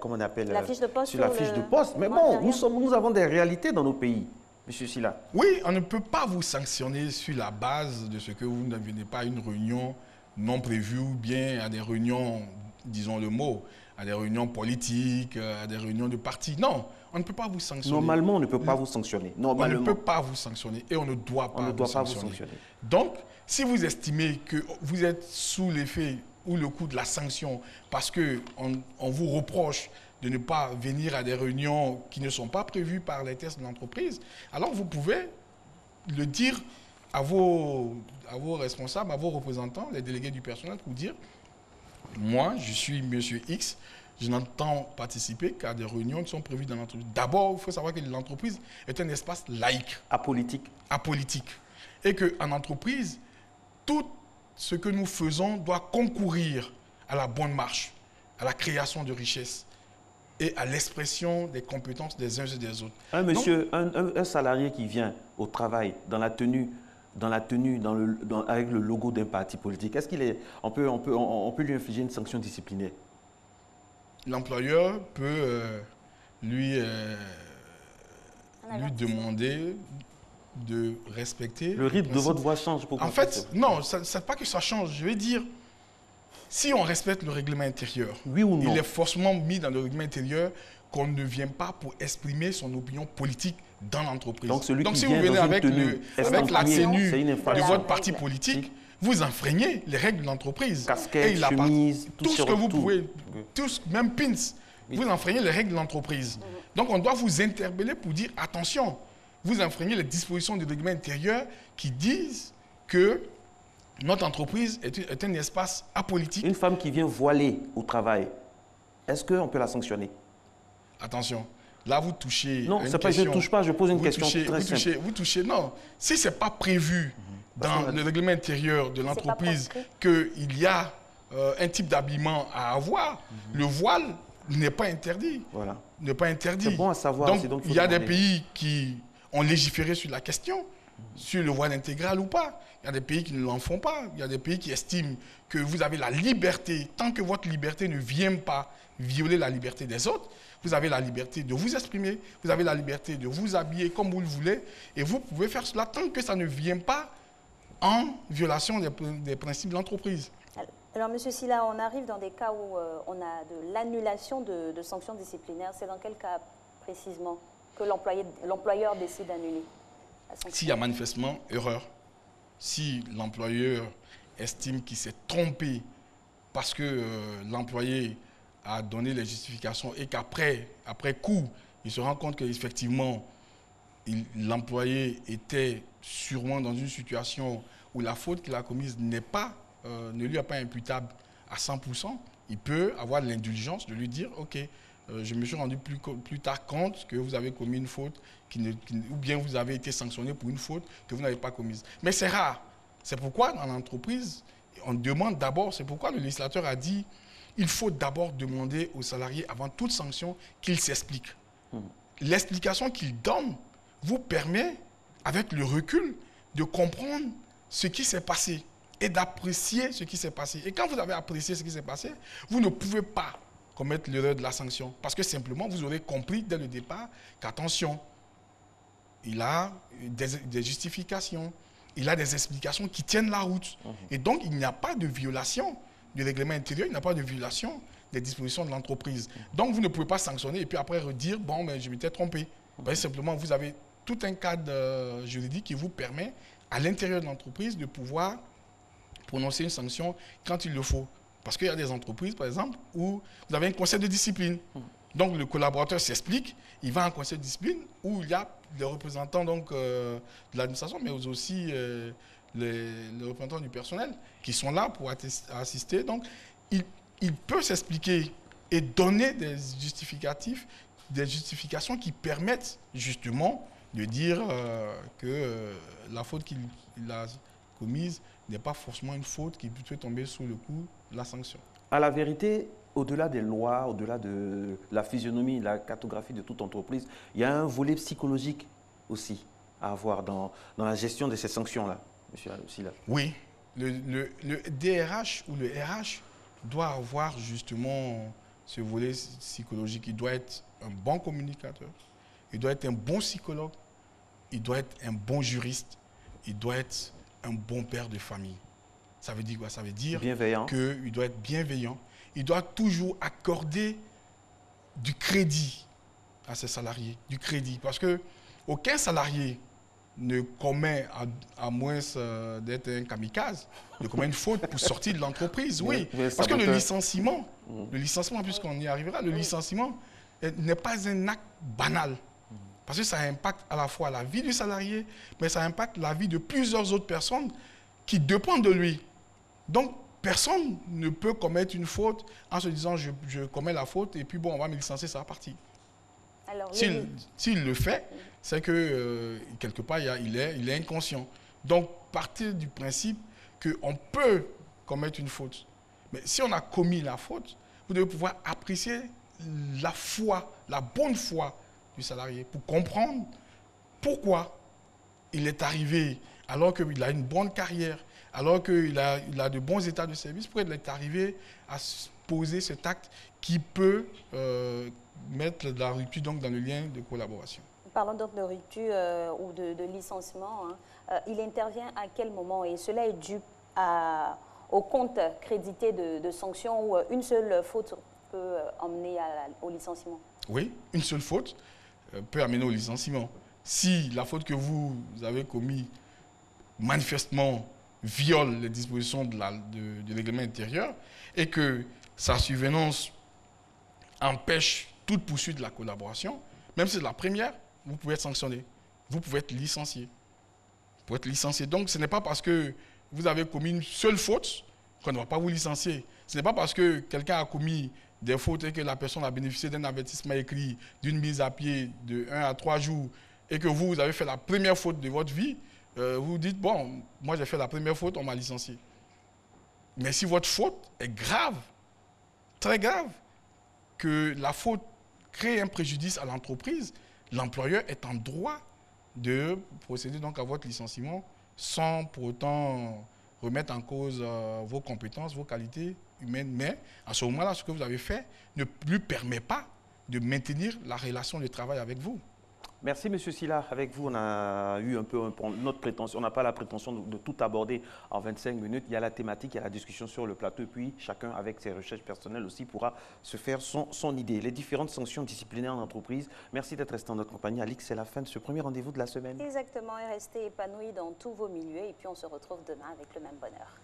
comment on appelle, la fiche de poste. Sur la fiche de poste. Mais bon, nous avons des réalités dans nos pays. Monsieur Silla. Oui, on ne peut pas vous sanctionner sur la base de ce que vous ne venez pas à une réunion non prévue ou bien à des réunions, disons le mot, à des réunions politiques, à des réunions de partis. Non, on ne peut pas vous sanctionner. Normalement, on ne peut pas vous sanctionner. Normalement. On ne peut pas vous sanctionner et on ne doit pas, vous sanctionner. Donc, si vous estimez que vous êtes sous l'effet ou le coup de la sanction parce qu'on vous reproche de ne pas venir à des réunions qui ne sont pas prévues par les tests de l'entreprise, alors vous pouvez le dire à vos responsables, à vos représentants, les délégués du personnel, pour dire « Moi, je suis monsieur X, je n'entends participer qu'à des réunions qui sont prévues dans l'entreprise. » D'abord, il faut savoir que l'entreprise est un espace laïque. Apolitique. Apolitique. Et qu'en entreprise, tout ce que nous faisons doit concourir à la bonne marche, à la création de richesses et à l'expression des compétences des uns et des autres. Un salarié qui vient au travail dans la tenue, avec le logo d'un parti politique, est-ce on peut lui infliger une sanction disciplinaire? L'employeur peut lui demander de respecter... Le rythme de votre voix change. En fait, non, c'est pas que ça change. Je vais dire, si on respecte le règlement intérieur, oui ou non, il est forcément mis dans le règlement intérieur qu'on ne vient pas pour exprimer son opinion politique dans l'entreprise. Donc, si vous venez avec la tenue de votre parti politique, vous enfreignez les règles de l'entreprise. Casquette, chemise, tout ce que vous pouvez, même pins, vous enfreignez les règles de l'entreprise. Donc on doit vous interpeller pour dire attention, vous enfreignez les dispositions du règlement intérieur qui disent que notre entreprise est un espace apolitique. Une femme qui vient voilée au travail, est-ce qu'on peut la sanctionner? Attention, là vous touchez. Non, c'est pas je ne touche pas, je pose une question très simple. Vous touchez, non. Si ce n'est pas prévu dans le règlement intérieur de l'entreprise qu'il y a un type d'habillement à avoir, le voile n'est pas interdit. Voilà. N'est pas interdit. C'est bon à savoir. Donc il y a des pays qui ont légiféré sur la question, sur le voile intégral ou pas. Il y a des pays qui ne l'en font pas. Il y a des pays qui estiment que vous avez la liberté, tant que votre liberté ne vient pas violer la liberté des autres, vous avez la liberté de vous exprimer, vous avez la liberté de vous habiller comme vous le voulez, et vous pouvez faire cela tant que ça ne vient pas en violation des principes de l'entreprise. Alors, M. Silla, on arrive dans des cas où on a de l'annulation de sanctions disciplinaires. C'est dans quel cas précisément que l'employeur décide d'annuler la sanction? S'il y a manifestement erreur, si l'employeur estime qu'il s'est trompé parce que l'employé a donné les justifications et qu'après coup, il se rend compte qu'effectivement, l'employé était sûrement dans une situation où la faute qu'il a commise ne lui est pas imputable à 100%, il peut avoir l'indulgence de lui dire « Ok, je me suis rendu plus tard compte que vous avez commis une faute ou bien vous avez été sanctionné pour une faute que vous n'avez pas commise. » Mais c'est rare. C'est pourquoi dans l'entreprise, on demande d'abord, c'est pourquoi le législateur a dit il faut d'abord demander aux salariés, avant toute sanction, qu'ils s'expliquent. L'explication qu'ils donnent vous permet, avec le recul, de comprendre ce qui s'est passé et d'apprécier ce qui s'est passé. Et quand vous avez apprécié ce qui s'est passé, vous ne pouvez pas commettre l'erreur de la sanction. Parce que simplement, vous aurez compris dès le départ qu'attention, il a des justifications, il a des explications qui tiennent la route. Et donc, il n'y a pas de violation du règlement intérieur, il n'y a pas de violation des dispositions de l'entreprise. Donc, vous ne pouvez pas sanctionner et puis après redire, bon, mais je m'étais trompé. Simplement, vous avez tout un cadre juridique qui vous permet, à l'intérieur de l'entreprise, de pouvoir prononcer une sanction quand il le faut. Parce qu'il y a des entreprises, par exemple, où vous avez un conseil de discipline. Donc, le collaborateur s'explique, il va en conseil de discipline où il y a des représentants donc, de l'administration, mais aussi les représentants du personnel qui sont là pour assister. Donc, il peut s'expliquer et donner des justifications qui permettent justement de dire que la faute qu'il a commise n'est pas forcément une faute qui peut tomber sous le coup de la sanction. À la vérité, au-delà des lois, au-delà de la physionomie, la cartographie de toute entreprise, il y a un volet psychologique aussi à avoir dans la gestion de ces sanctions-là, monsieur Silla. Oui, le DRH ou le RH doit avoir justement ce volet psychologique. Il doit être un bon communicateur, il doit être un bon psychologue, il doit être un bon juriste, il doit être un bon père de famille. Ça veut dire quoi? Ça veut dire qu'il doit être bienveillant. Il doit toujours accorder du crédit à ses salariés, du crédit. Parce qu'aucun salarié ne commet, à moins d'être un kamikaze, ne commet une faute pour sortir de l'entreprise. Oui, parce que le licenciement, puisqu'on y arrivera, le licenciement n'est pas un acte banal. Parce que ça impacte à la fois la vie du salarié, mais ça impacte la vie de plusieurs autres personnes qui dépendent de lui. Donc, personne ne peut commettre une faute en se disant je commets la faute et puis bon, on va me licencier, ça va partir. S'il le fait, c'est que quelque part, il est inconscient. Donc, partir du principe qu'on peut commettre une faute. Mais si on a commis la faute, vous devez pouvoir apprécier la foi, la bonne foi du salarié pour comprendre pourquoi il est arrivé alors qu'il a une bonne carrière, alors qu'il a de bons états de service, pourquoi il est arrivé à poser cet acte qui peut mettre la rupture donc, dans le lien de collaboration. Parlons donc de rupture ou de licenciement. Il intervient à quel moment? Et cela est dû au compte crédité de sanctions où une seule faute peut emmener au licenciement? Oui, une seule faute peut amener au licenciement. Si la faute que vous avez commise manifestement viole les dispositions de règlement intérieur et que sa survenance empêche toute poursuite de la collaboration, même si c'est la première, vous pouvez être sanctionné. Vous pouvez être licencié. Vous pouvez être licencié. Donc, ce n'est pas parce que vous avez commis une seule faute qu'on ne va pas vous licencier. Ce n'est pas parce que quelqu'un a commis des fautes et que la personne a bénéficié d'un avertissement écrit, d'une mise à pied de 1 à 3 jours et que vous avez fait la première faute de votre vie, vous dites, bon, moi j'ai fait la première faute, on m'a licencié. Mais si votre faute est grave, très grave, que la faute crée un préjudice à l'entreprise, l'employeur est en droit de procéder donc à votre licenciement sans pour autant remettre en cause vos compétences, vos qualités humaines. Mais à ce moment-là, ce que vous avez fait ne lui permet pas de maintenir la relation de travail avec vous. Merci, M. Silla. Avec vous, on a eu un peu notre prétention. On n'a pas la prétention de tout aborder en 25 minutes. Il y a la thématique, il y a la discussion sur le plateau. Et puis, chacun, avec ses recherches personnelles aussi, pourra se faire son idée. Les différentes sanctions disciplinaires en entreprise. Merci d'être resté en notre compagnie. Alix, c'est la fin de ce premier rendez-vous de la semaine. Exactement. Et restez épanouis dans tous vos milieux. Et puis, on se retrouve demain avec le même bonheur.